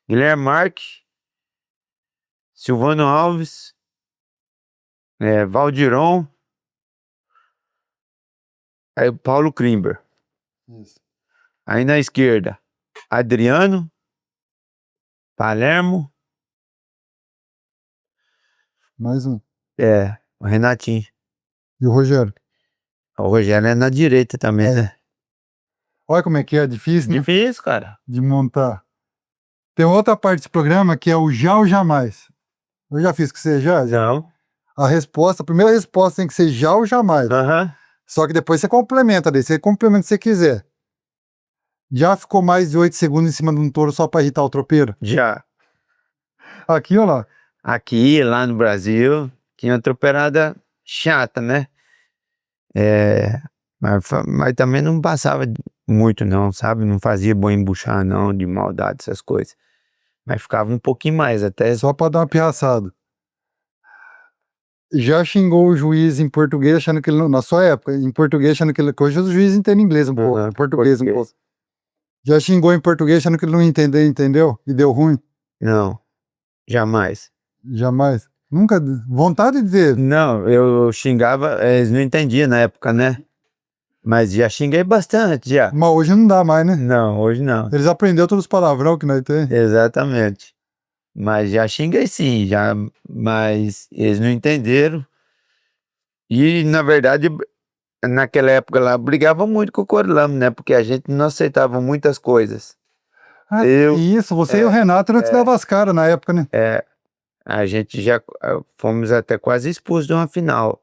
Guilherme Marques, Silvano Alves, Valdiron, aí o Paulo Krimber. Isso. Aí na esquerda, Adriano, Palermo. Mais um. O Renatinho. E o Rogério. O Rogério é na direita também, né? Olha como é que é difícil, né? Difícil, cara. De montar. Tem outra parte desse programa que é o já ou jamais. Eu já fiz com você já? Não. A primeira resposta tem que ser já ou jamais. Só que depois você complementa daí. Você complementa se você quiser. Já ficou mais de 8 segundos em cima de um touro só para irritar o tropeiro? Já. Aqui, ó lá. aqui, lá no Brasil, tinha uma tropeirada chata, né? Mas também não passava muito não, sabe? Não fazia boi embuchar não, de maldade, essas coisas. Mas ficava um pouquinho mais, até... Só pra dar uma pirraçada. Já xingou o juiz em português achando que ele, na sua época, em português achando que ele, que hoje os juízes entendem inglês um pouco, Aham, português um português. pouco. Já xingou em português achando que ele não entendeu, entendeu? E deu ruim? Não, jamais. Jamais. Nunca, vontade de ter. Não, eu xingava, eles não entendiam na época, né? Mas já xinguei bastante, já. Mas hoje não dá mais, né? Não, hoje não. Eles aprenderam todos os palavrão que nós temos. Exatamente. Mas já xinguei sim, já, mas eles não entenderam. E, na verdade, naquela época lá, eu brigava muito com o Corlamo, né? Porque a gente não aceitava muitas coisas. Ah, Eu, isso, você e o Renato não te davam as caras na época, né? a gente já fomos até quase expulsos de uma final.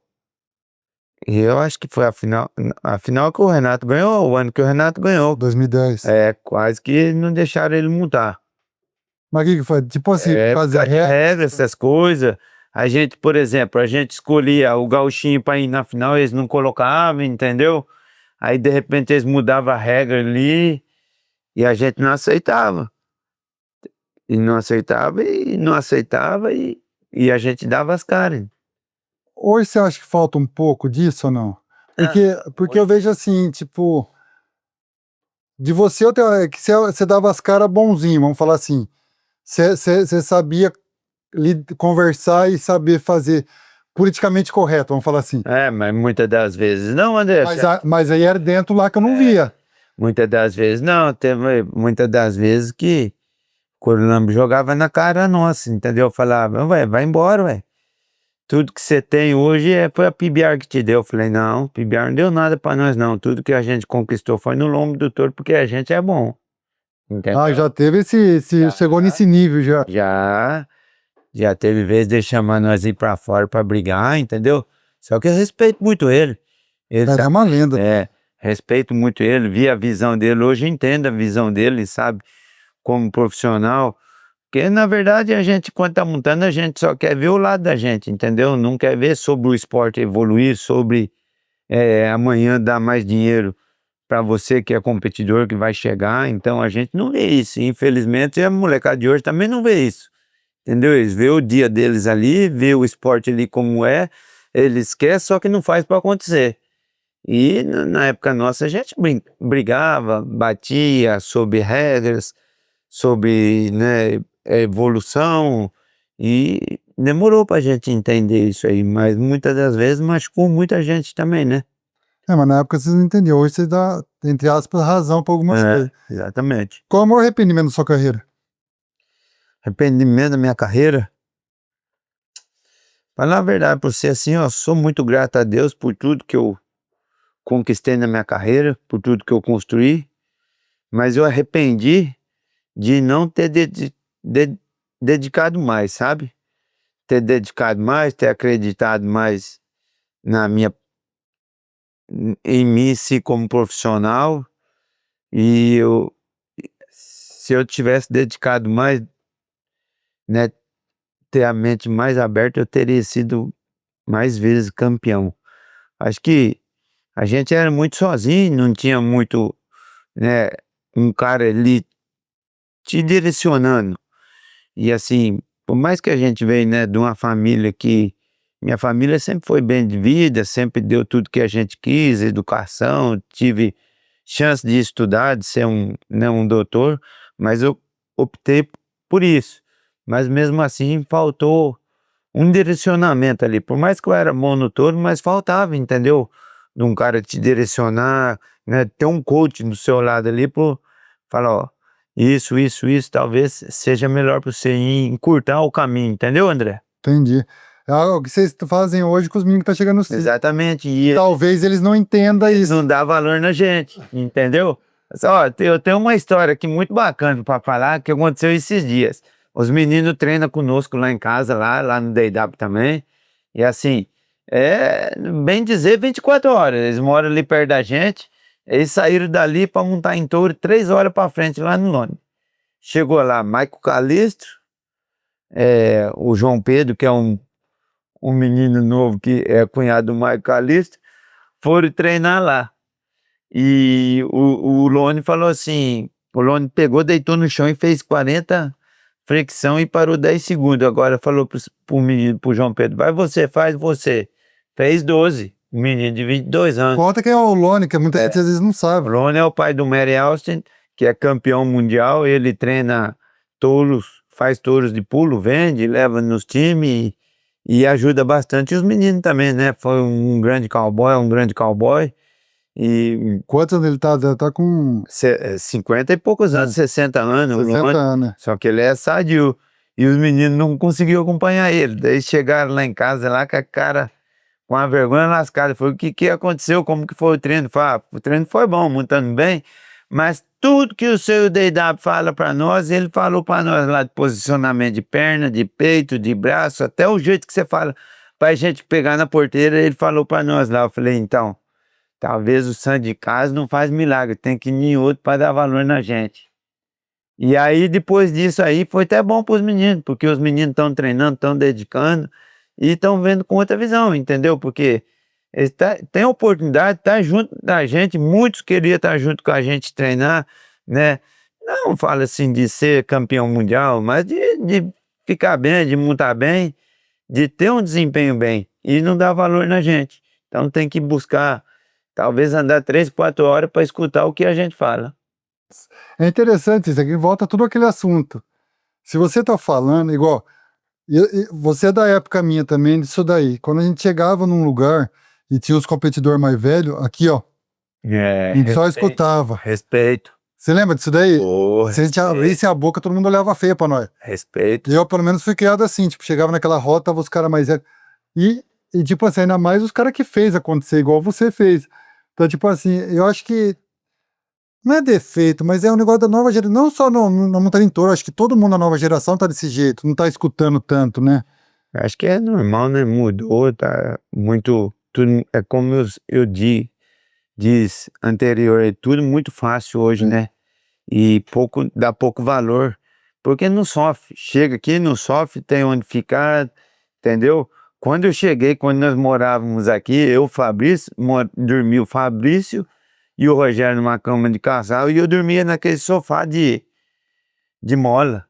E eu acho que foi a final que o Renato ganhou, o ano que o Renato ganhou. 2010. Quase que não deixaram ele montar. Mas o que foi? Tipo assim, por causa Por causa de regras, essas coisas. A gente, por exemplo, a gente escolhia o gauchinho para ir na final, eles não colocavam, entendeu? Aí de repente eles mudavam a regra ali e a gente não aceitava. E não aceitava e não aceitava e a gente dava as caras. Hoje você acha que falta um pouco disso ou não? Porque eu vejo assim, tipo, de você, que você dava as caras bonzinho, vamos falar assim. Você sabia conversar e saber fazer politicamente correto, vamos falar assim. Mas muitas das vezes não, André. Mas aí era dentro lá que eu não via. Muitas das vezes não, teve muitas das vezes que o Corlambo jogava na cara nossa, entendeu? Falava, ué, vai embora, ué. Tudo que você tem hoje foi a PBR que te deu. Eu falei, não, PBR não deu nada pra nós não. Tudo que a gente conquistou foi no lombo do touro porque a gente é bom. Entendeu? Ah, já teve chegou nesse nível já. Já teve vez de chamar nós ir pra fora pra brigar, entendeu? Só que eu respeito muito ele. Ele Era uma lenda. respeito muito ele, vi a visão dele, hoje entendo a visão dele, sabe? Como profissional. Porque, na verdade, a gente, quando tá montando, a gente só quer ver o lado da gente, entendeu? Não quer ver sobre o esporte evoluir, sobre amanhã dar mais dinheiro para você que é competidor, que vai chegar. Então, a gente não vê isso. Infelizmente, a molecada de hoje também não vê isso, entendeu? Eles vê o dia deles ali, vê o esporte ali como é, eles querem, só que não faz para acontecer. E na época nossa, a gente brigava, batia sobre regras, sobre, né, evolução, e demorou pra gente entender isso aí, mas muitas das vezes machucou muita gente também, né? Mas na época vocês não entendiam. Hoje você dá, entre aspas, razão para algumas coisas. Exatamente. Qual é o maior arrependimento da sua carreira? Arrependimento da minha carreira? Falar a verdade pra você, assim, ó, sou muito grato a Deus por tudo que eu conquistei na minha carreira, por tudo que eu construí, mas eu arrependi de não ter de- dedicado mais, sabe? Ter dedicado mais, ter acreditado mais na minha, em mim, sim, como profissional, e se eu tivesse dedicado mais, né, ter a mente mais aberta, eu teria sido mais vezes campeão. Acho que a gente era muito sozinho, não tinha muito, né, um cara ali te direcionando. E assim, por mais que a gente veio, né, de uma família que... Minha família sempre foi bem de vida, sempre deu tudo que a gente quis, educação, tive chance de estudar, de ser né, um doutor, mas eu optei por isso. Mas mesmo assim faltou um direcionamento ali. Por mais que eu era bom no todo, mas faltava, entendeu? De um cara te direcionar, né, ter um coach do seu lado ali para falar, ó, isso, talvez seja melhor para você encurtar o caminho, entendeu, André? Entendi. É algo que vocês fazem hoje com os meninos que estão chegando no CID. Exatamente. E Talvez eles não entendam isso. não dá valor na gente, entendeu? Ó, eu tenho uma história aqui muito bacana para falar que aconteceu esses dias. Os meninos treinam conosco lá em casa, lá no DW também. E assim, bem dizer, 24 horas. Eles moram ali perto da gente. Eles saíram dali para montar em touro 3 horas para frente lá no Lone. Chegou lá, Maico Calistro, o João Pedro, que é um menino novo que é cunhado do Maicon Calixto, foram treinar lá. E o Lone falou assim, o Lone pegou, deitou no chão e fez 40 flexão e parou 10 segundos. Agora falou pro menino, pro João Pedro, vai você, faz você. Fez 12, um menino de 22 anos. Conta quem é o Lone, que muita gente às vezes não O sabe. Lone é o pai do Mary Austin, que é campeão mundial. Ele treina touros, faz touros de pulo, vende, leva nos times e ajuda bastante os meninos também, né? Foi um grande cowboy. E Quantos anos ele tá? Ele tá com 50 e poucos anos, 60 anos, o 60 Lone. anos, né? Só que ele é sadio. E os meninos não conseguiam acompanhar ele. Daí chegaram lá em casa, lá com a cara, com a vergonha lascada. Foi o que aconteceu, como que foi o treino? Falei, o treino foi bom, montando bem, mas tudo que o seu DW fala para nós, ele falou para nós lá de posicionamento de perna, de peito, de braço, até o jeito que você fala para a gente pegar na porteira, ele falou para nós lá. Eu falei, então, talvez o santo de casa não faz milagre, tem que ir em outro para dar valor na gente. E aí, depois disso aí, foi até bom para os meninos, porque os meninos estão treinando, estão dedicando e estão vendo com outra visão, entendeu? Porque eles têm a oportunidade de estar junto da gente, muitos queriam estar junto com a gente treinar, né? Não fala assim de ser campeão mundial, mas de ficar bem, de montar bem, de ter um desempenho bem e não dar valor na gente. Então tem que buscar, talvez andar 3, 4 horas para escutar o que a gente fala. É interessante isso aqui, volta tudo aquele assunto. Se você tá falando, igual, você é da época minha também, disso daí. Quando a gente chegava num lugar e tinha os competidores mais velhos, aqui ó, a gente só escutava. Respeito. Você lembra disso daí? Oh, Se a gente abrisse a boca, todo mundo olhava feio pra nós. respeito. E eu, pelo menos, fui criado assim, tipo, chegava naquela rota, tava os caras mais velhos. E, tipo assim, ainda mais os caras que fez acontecer, igual você fez. Então, tipo assim, eu acho que não é defeito, mas é um negócio da nova geração. Não só na montaria em touro, acho que todo mundo da nova geração tá desse jeito, não tá escutando tanto, né? Acho que é normal, né? Mudou, tá muito. Tudo, é como eu diz anterior, é tudo muito fácil hoje, né? E dá pouco valor, porque não sofre. Chega aqui, não sofre, tem onde ficar, entendeu? Quando eu cheguei, quando nós morávamos aqui, eu, o Fabrício, dormia o Fabrício e o Rogério numa cama de casal, e eu dormia naquele sofá de mola.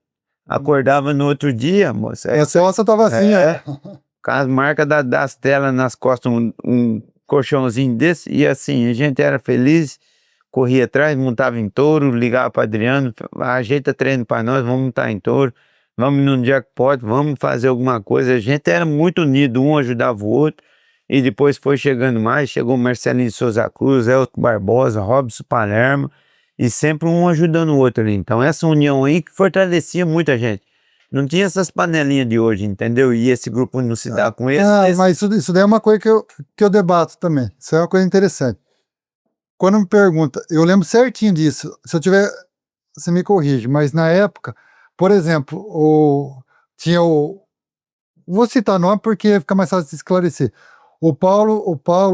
Acordava no outro dia, moça. Essa roça tava assim, É, com as marcas das telas nas costas, um colchãozinho desse, e assim, a gente era feliz, corria atrás, montava em touro, ligava para Adriano, ajeita treino para nós, vamos montar em touro, vamos num jackpot, vamos fazer alguma coisa. A gente era muito unido, um ajudava o outro, e depois foi chegando mais, chegou o Marcelinho de Souza Cruz, Elton Barbosa, Robson Palermo, e sempre um ajudando o outro ali. Então essa união aí que fortalecia muita gente. Não tinha essas panelinhas de hoje, entendeu? E esse grupo não se dá com esse. mas isso daí é uma coisa que eu debato também. Isso é uma coisa interessante. Quando me pergunta, eu lembro certinho disso. Se eu tiver, você me corrige, mas na época, por exemplo, tinha o. Vou citar nome porque fica mais fácil de esclarecer. O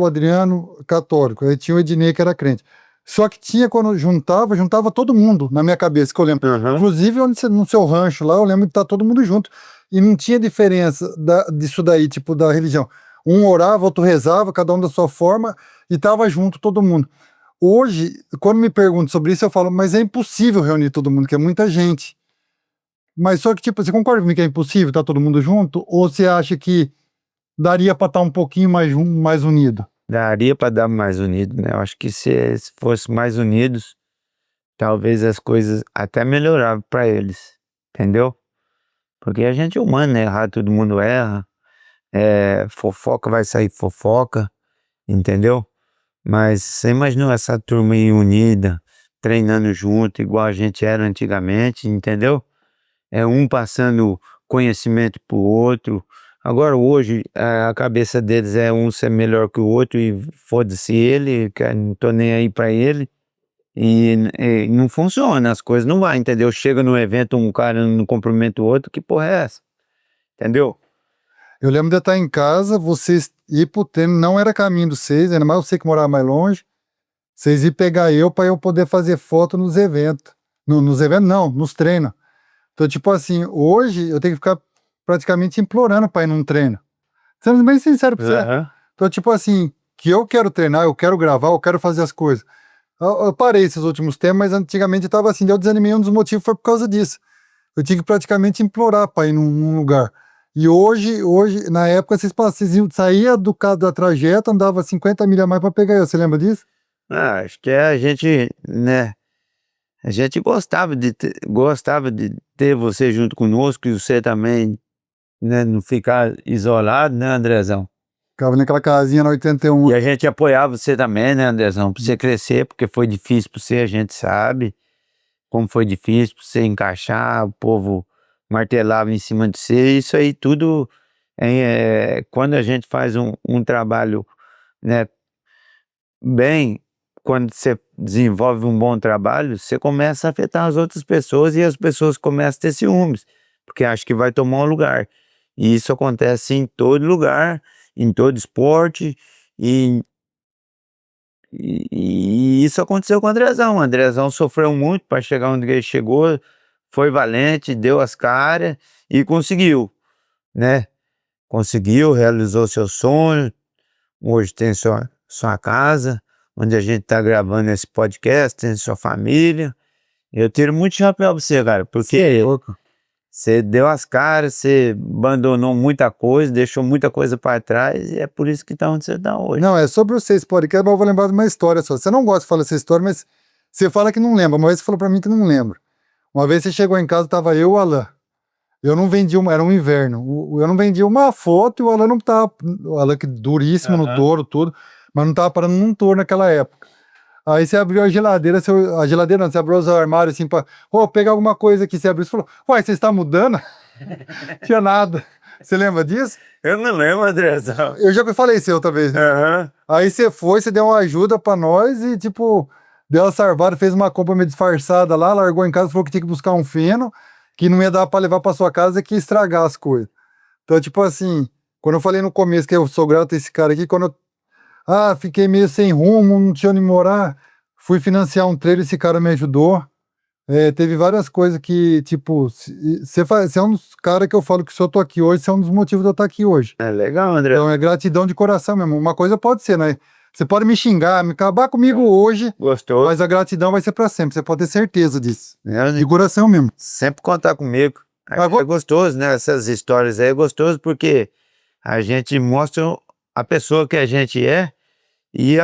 Adriano, católico. Aí tinha o Ednei, que era crente. Só que tinha, quando juntava todo mundo na minha cabeça, que eu lembro. Uhum. Inclusive, no seu rancho lá, eu lembro de estar todo mundo junto. E não tinha diferença disso daí, tipo, da religião. Um orava, outro rezava, cada um da sua forma, e tava junto todo mundo. Hoje, quando me perguntam sobre isso, eu falo, mas é impossível reunir todo mundo, que é muita gente. Mas só que, tipo, você concorda comigo que é impossível estar todo mundo junto? Ou você acha que daria para estar um pouquinho mais unido? Daria para dar mais unido, né? Eu acho que se fosse mais unidos, talvez as coisas até melhoravam para eles, entendeu? Porque a gente é humano, né? Errar, todo mundo erra. Fofoca vai sair fofoca, entendeu? Mas você imaginou essa turma aí unida, treinando junto, igual a gente era antigamente, entendeu? É um passando conhecimento pro outro. Agora hoje a cabeça deles é um ser melhor que o outro e foda-se ele, que não tô nem aí pra ele. E não funciona, as coisas não vai, entendeu? Chega no evento, um cara não cumprimenta o outro, que porra é essa? Entendeu? Eu lembro de estar em casa, vocês ir pro treino, não era caminho de vocês, ainda mais você que morava mais longe. Vocês iam pegar eu para eu poder fazer foto nos eventos. Nos eventos não, nos treinos. Então, tipo assim, hoje eu tenho que ficar praticamente implorando para ir num treino. Sendo bem sincero pra você. Aham. Então, tipo assim, que eu quero treinar, eu quero gravar, eu quero fazer as coisas. Eu parei esses últimos tempos, mas antigamente eu tava assim, eu desanimei, um dos motivos foi por causa disso. Eu tinha que praticamente implorar para ir num lugar. E hoje, na época, vocês saía da trajeto, andava 50 milhas a mais para pegar eu, você lembra disso? Acho que a gente, né? A gente gostava de ter você junto conosco e você também, né? Não ficar isolado, né, Andrezão? Ficava naquela casinha na 81. E a gente apoiava você também, né, Andrezão? Pra você crescer, porque foi difícil pra você, a gente sabe como foi difícil pra você encaixar, o povo martelava em cima de você, isso aí tudo, quando a gente faz um trabalho, né, bem, quando você desenvolve um bom trabalho, você começa a afetar as outras pessoas e as pessoas começam a ter ciúmes, porque acham que vai tomar um lugar. E isso acontece em todo lugar, em todo esporte, e, e isso aconteceu com o Andrezão. O Andrezão sofreu muito para chegar onde ele chegou, foi valente, deu as caras e conseguiu, né? Conseguiu, realizou seu sonho, hoje tem sua casa, onde a gente está gravando esse podcast, tem sua família. Eu tiro muito chapéu pra você, cara, porque você deu as caras, você abandonou muita coisa, deixou muita coisa para trás, e é por isso que tá onde você tá hoje. Não, é sobre você esse podcast, mas eu vou lembrar de uma história só. Você não gosta de falar essa história, mas você fala que não lembra. Uma vez você falou pra mim que não lembra. Uma vez você chegou em casa, tava eu e o Alan. Eu não vendi uma, era um inverno. Eu não vendi uma foto e o Alan não tava. O Alan que duríssimo no Aham. touro, tudo, mas não tava parando num touro naquela época. Aí você abriu a geladeira, a geladeira não, você abriu os armários assim pra. Ô, pegar alguma coisa aqui. Você abriu e falou: Uai, você está mudando? Tinha nada. Você lembra disso? Eu não lembro, Andrezão. Eu já falei isso outra vez, né? Aham. Aí você foi, você deu uma ajuda pra nós e, tipo, deu uma sarvada, fez uma compra meio disfarçada lá, largou em casa, falou que tinha que buscar um feno, que não ia dar pra levar pra sua casa, que ia estragar as coisas. Então, tipo assim, quando eu falei no começo que eu sou grato a esse cara aqui, quando eu, fiquei meio sem rumo, não tinha onde morar, fui financiar um trailer, esse cara me ajudou. Teve várias coisas que, tipo, você é um dos caras que eu falo que se eu tô aqui hoje, você é um dos motivos de eu estar aqui hoje. É legal, André. Então é gratidão de coração mesmo. Uma coisa pode ser, né? Você pode me xingar, me acabar comigo hoje, Gostou? mas a gratidão vai ser pra sempre. Você pode ter certeza disso. É, De coração mesmo. sempre contar comigo. Agora- É gostoso, né? Essas histórias aí é gostoso porque a gente mostra a pessoa que a gente é e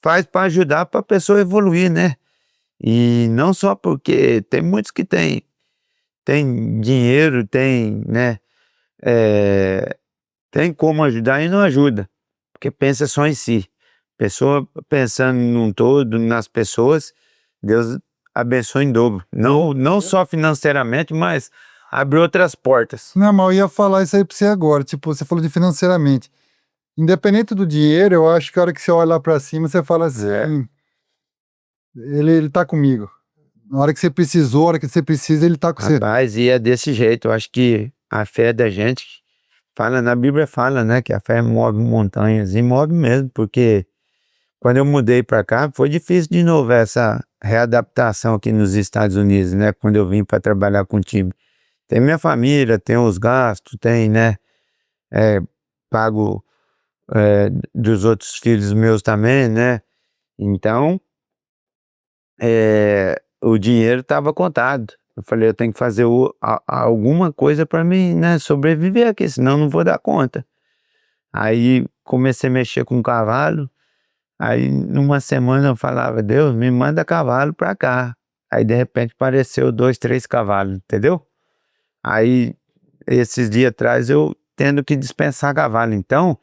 faz para ajudar para a pessoa evoluir, né? E não só porque tem muitos que tem dinheiro, tem, né? Tem como ajudar e não ajuda, porque pensa só em si. Pessoa pensando num todo, nas pessoas, Deus abençoa em dobro. Não só financeiramente, mas abre outras portas. Não, mas eu ia falar isso aí pra você agora. Tipo, você falou de financeiramente. Independente do dinheiro, eu acho que a hora que você olha lá pra cima, você fala assim: ele tá comigo. Na hora que você precisou, a hora que você precisa, ele tá com você. Rapaz, e é desse jeito. Eu acho que a fé da gente, na Bíblia fala, né, que a fé move montanhas, e move mesmo, porque quando eu mudei para cá, foi difícil de novo essa readaptação aqui nos Estados Unidos, né, quando eu vim para trabalhar com o time. Tem minha família, tem os gastos, tem, né, pago dos outros filhos meus também, né, então o dinheiro estava contado. Eu falei, eu tenho que fazer alguma coisa para mim, né, sobreviver aqui, senão eu não vou dar conta. Aí comecei a mexer com cavalo, aí numa semana eu falava, Deus, me manda cavalo para cá. Aí de repente apareceu 2, 3 cavalos, entendeu? Aí esses dias atrás eu tendo que dispensar cavalo. Então,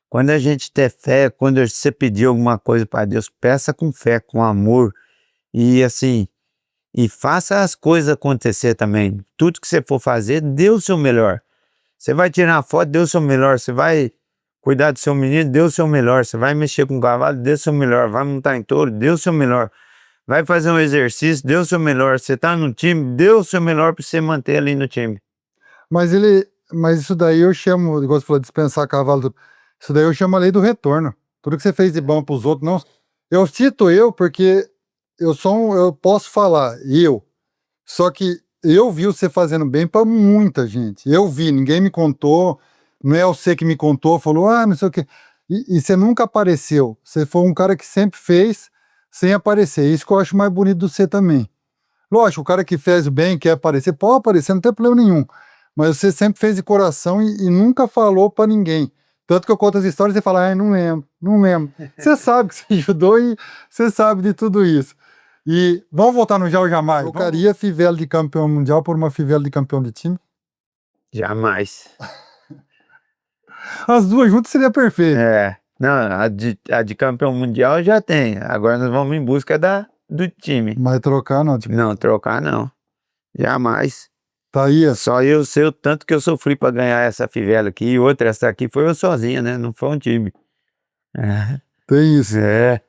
quando a gente tem fé, quando você pedir alguma coisa para Deus, peça com fé, com amor e assim, e faça as coisas acontecer também. Tudo que você for fazer, dê o seu melhor. Você vai tirar uma foto, dê o seu melhor. Você vai cuidar do seu menino, dê o seu melhor. Você vai mexer com o cavalo, dê o seu melhor. Vai montar em touro, dê o seu melhor. Vai fazer um exercício, dê o seu melhor. Você tá no time, dê o seu melhor para você manter ali no time. Mas isso daí eu chamo, igual você falou, dispensar cavalo, isso daí eu chamo a lei do retorno. Tudo que você fez de bom pros outros, não. Eu cito eu porque eu posso falar, eu. Só que eu vi você fazendo bem para muita gente. Eu vi, ninguém me contou, não é você que me contou, falou, não sei o quê. E você nunca apareceu. Você foi um cara que sempre fez sem aparecer. Isso que eu acho mais bonito do você também. Lógico, o cara que fez o bem, quer aparecer, pode aparecer, não tem problema nenhum. Mas você sempre fez de coração e nunca falou para ninguém. Tanto que eu conto as histórias e você fala, não lembro, não lembro. Você sabe que você ajudou e você sabe de tudo isso. E vamos voltar no Já ou Jamais. Trocaria Fivela de campeão mundial por uma Fivela de campeão de time? Jamais. As duas juntas seria perfeito. É, não, a de campeão mundial já tem. Agora nós vamos em busca do time. Mas trocar não, tipo, Não, trocar não. Jamais. tá aí. Só eu sei o tanto que eu sofri para ganhar essa fivela aqui. E outra, essa aqui foi eu sozinha, né? Não foi um time. É. Tem isso. É.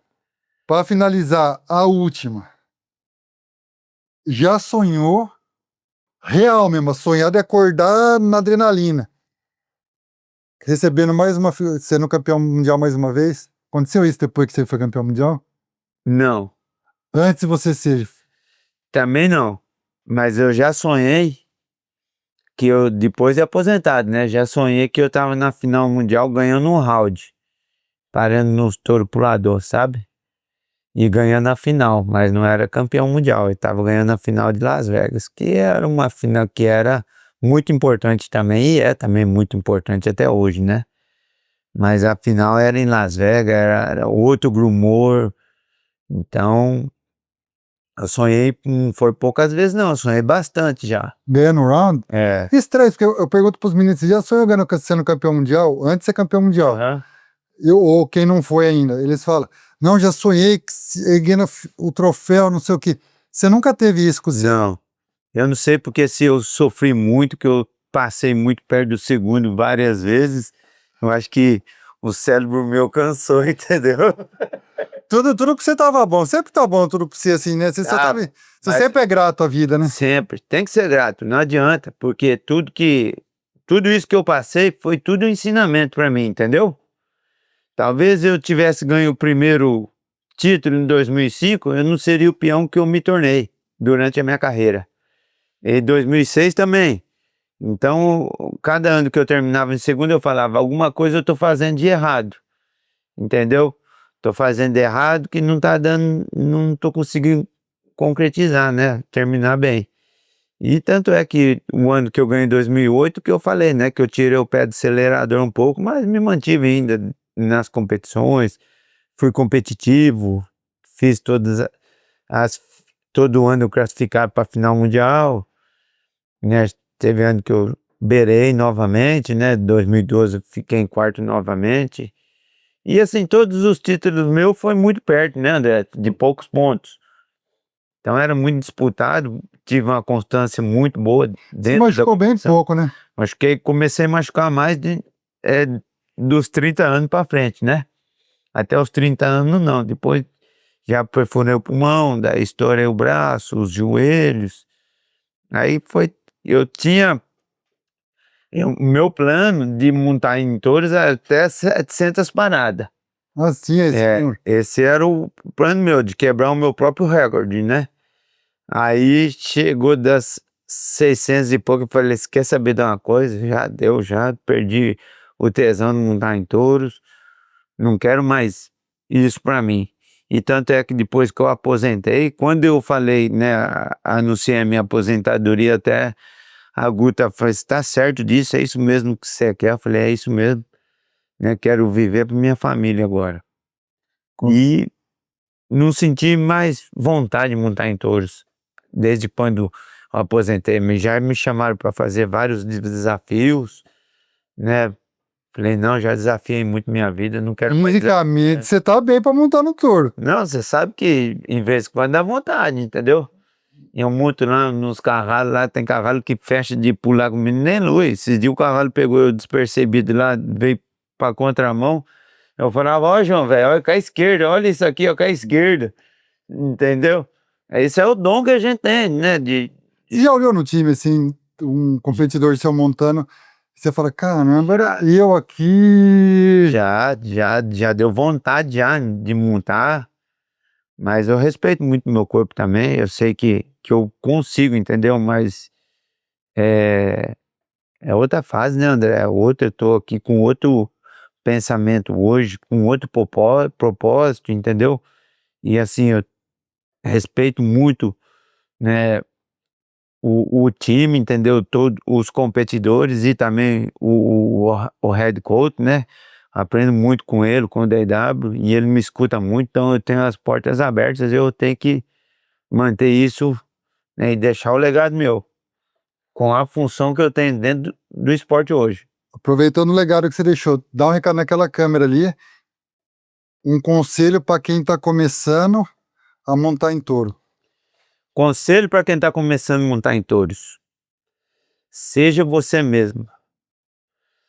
Para finalizar, a última. Já sonhou, real mesmo, sonhar de acordar na adrenalina, recebendo sendo campeão mundial mais uma vez? Aconteceu isso depois que você foi campeão mundial? Não, Antes de você ser. também não. Mas eu já sonhei que eu, depois de aposentado, né? Já sonhei que eu tava na final mundial ganhando um round. Parando no touro pulador, sabe? E ganhando a final, mas não era campeão mundial. Eu tava ganhando a final de Las Vegas, que era uma final que era muito importante também, e é também muito importante até hoje, né? Mas a final era em Las Vegas, era outro grumor. Então, eu sonhei, não foi poucas vezes não, eu sonhei bastante já. Ganhando o round? É. Estranho, porque eu pergunto pros meninos, você já sonhou sendo campeão mundial? Antes de ser campeão mundial. Aham. Ou quem não foi ainda. Eles falam, não, já sonhei erguendo o troféu, não sei o quê. Você nunca teve isso com você? Não, eu não sei porque se eu sofri muito, que eu passei muito perto do segundo várias vezes, eu acho que o cérebro meu cansou, entendeu? Tudo que você tava bom, sempre tá bom tudo pra você assim, né? Você mas sempre é grato à vida, né? sempre, tem que ser grato, não adianta, porque tudo isso que eu passei foi tudo um ensinamento para mim, entendeu? Talvez eu tivesse ganho o primeiro título em 2005, eu não seria o peão que eu me tornei durante a minha carreira. E 2006 também. Então, cada ano que eu terminava em segundo, eu falava, alguma coisa eu tô fazendo de errado, entendeu? Tô fazendo de errado que não tá dando, não tô conseguindo concretizar, né? Terminar bem. E tanto é que o ano que eu ganhei em 2008, que eu falei, né? Que eu tirei o pé do acelerador um pouco, mas me mantive ainda nas competições, fui competitivo, fiz as, todo ano eu classificava para a final mundial, né? Teve ano que eu beirei novamente, né? 2012 eu fiquei em quarto novamente. E assim, todos os títulos meus foi muito perto, né, André? De poucos pontos. Então era muito disputado, tive uma constância muito boa Você dentro da machucou bem competição. pouco, né? Machuquei, comecei a machucar mais dos 30 anos para frente, né? Até os 30 anos não, depois já perfurei o pulmão, daí estourei o braço, os joelhos. Aí foi, eu tinha o meu plano de montar em touros era até 700 paradas. Assim, Esse era o plano meu, de quebrar o meu próprio recorde, né? Aí chegou das 600 e pouco, eu falei, você quer saber de uma coisa? Já deu, já perdi o tesão de montar em touros, não quero mais isso pra mim. E tanto é que depois que eu aposentei, quando eu falei, né, anunciei a minha aposentadoria, até a Guta falou, está certo disso, é isso mesmo que você quer? Eu falei, é isso mesmo, né, quero viver para minha família agora. E não senti mais vontade de montar em touros. Desde quando eu aposentei, já me chamaram para fazer vários desafios, né? Falei, não, já desafiei muito minha vida, não quero mais Fisicamente, você tá bem pra montar no touro. Não, você sabe que em vez em quando dá vontade, entendeu? Eu monto lá nos cavalos, lá tem cavalo que fecha de pular comigo, nem luz. Esses dias o cavalo pegou eu despercebido lá, veio pra contramão. Eu falava, ó João, velho, olha com a esquerda, olha isso aqui, ó, com a esquerda. Entendeu? Esse é o dom que a gente tem, né? Você já olhou no time, assim, um competidor seu montando, você fala, caramba, era eu aqui. Já deu vontade já de montar. Mas eu respeito muito meu corpo também, eu sei que eu consigo, entendeu? Mas é outra fase, né, André? É outra, eu tô aqui com outro pensamento hoje, com outro propósito, entendeu? E assim, eu respeito muito, né, o time, entendeu? Todos os competidores e também o head coach, né? Aprendo muito com ele, com o DW, e ele me escuta muito, então eu tenho as portas abertas, eu tenho que manter isso, né, e deixar o legado meu, com a função que eu tenho dentro do esporte hoje. Aproveitando o legado que você deixou, dá um recado naquela câmera ali, um conselho para quem está começando a montar em touro. Conselho para quem está começando a montar em touros: seja você mesmo,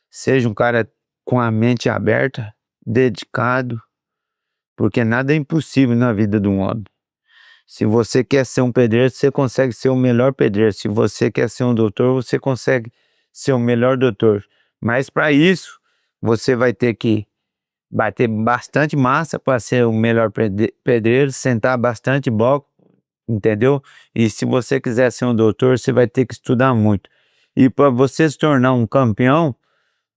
seja um cara com a mente aberta, dedicado, porque nada é impossível na vida de um homem. Se você quer ser um pedreiro, você consegue ser o melhor pedreiro. Se você quer ser um doutor, você consegue ser o melhor doutor. Mas para isso, você vai ter que bater bastante massa para ser o melhor pedreiro, sentar bastante bloco, entendeu? E se você quiser ser um doutor, você vai ter que estudar muito. E para você se tornar um campeão,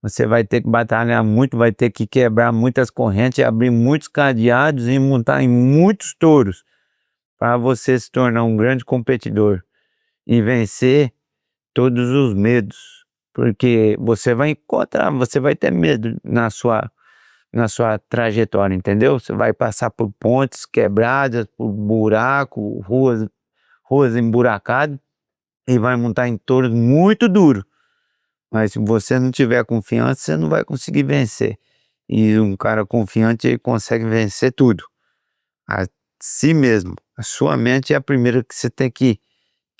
você vai ter que batalhar muito, vai ter que quebrar muitas correntes, abrir muitos cadeados e montar em muitos touros para você se tornar um grande competidor e vencer todos os medos, porque você vai encontrar, você vai ter medo na sua trajetória, entendeu? Você vai passar por pontes quebradas, por buraco, ruas emburacadas e vai montar em touros muito duro. Mas se você não tiver confiança, você não vai conseguir vencer. E um cara confiante, ele consegue vencer tudo. A si mesmo. A sua mente é a primeira que você tem que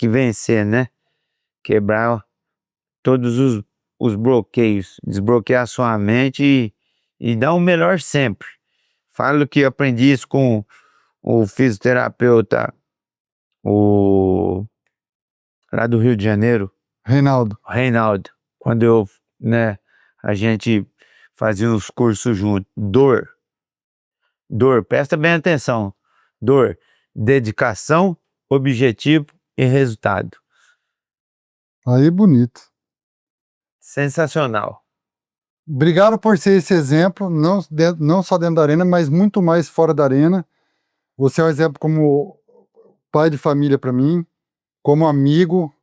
vencer, né? Quebrar todos os bloqueios, desbloquear a sua mente e dar o melhor sempre. Falo que eu aprendi isso com o fisioterapeuta, o lá do Rio de Janeiro, Reinaldo, Reinaldo, quando né, a gente fazia os cursos juntos. Dor, presta bem atenção. Dor, dedicação, objetivo e resultado. aí bonito. Sensacional. Obrigado por ser esse exemplo, não só dentro da arena, mas muito mais fora da arena. Você é um exemplo como pai de família para mim, como amigo,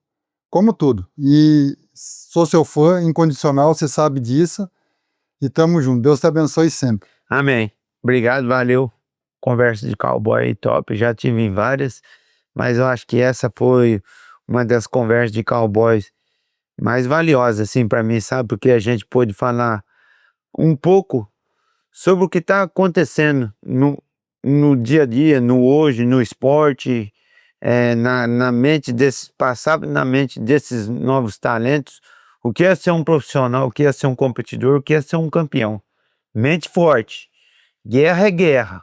como tudo. E sou seu fã incondicional, você sabe disso. E tamo junto. Deus te abençoe sempre. Amém. Obrigado, valeu. Conversa de cowboy top, já tive em várias, mas eu acho que essa foi uma das conversas de cowboys mais valiosas, assim, para mim, sabe? Porque a gente pôde falar um pouco sobre o que está acontecendo no dia a dia, no hoje, no esporte, na mente desses, passar na mente desses novos talentos, o que é ser um profissional, o que é ser um competidor, o que é ser um campeão. Mente forte. Guerra é guerra.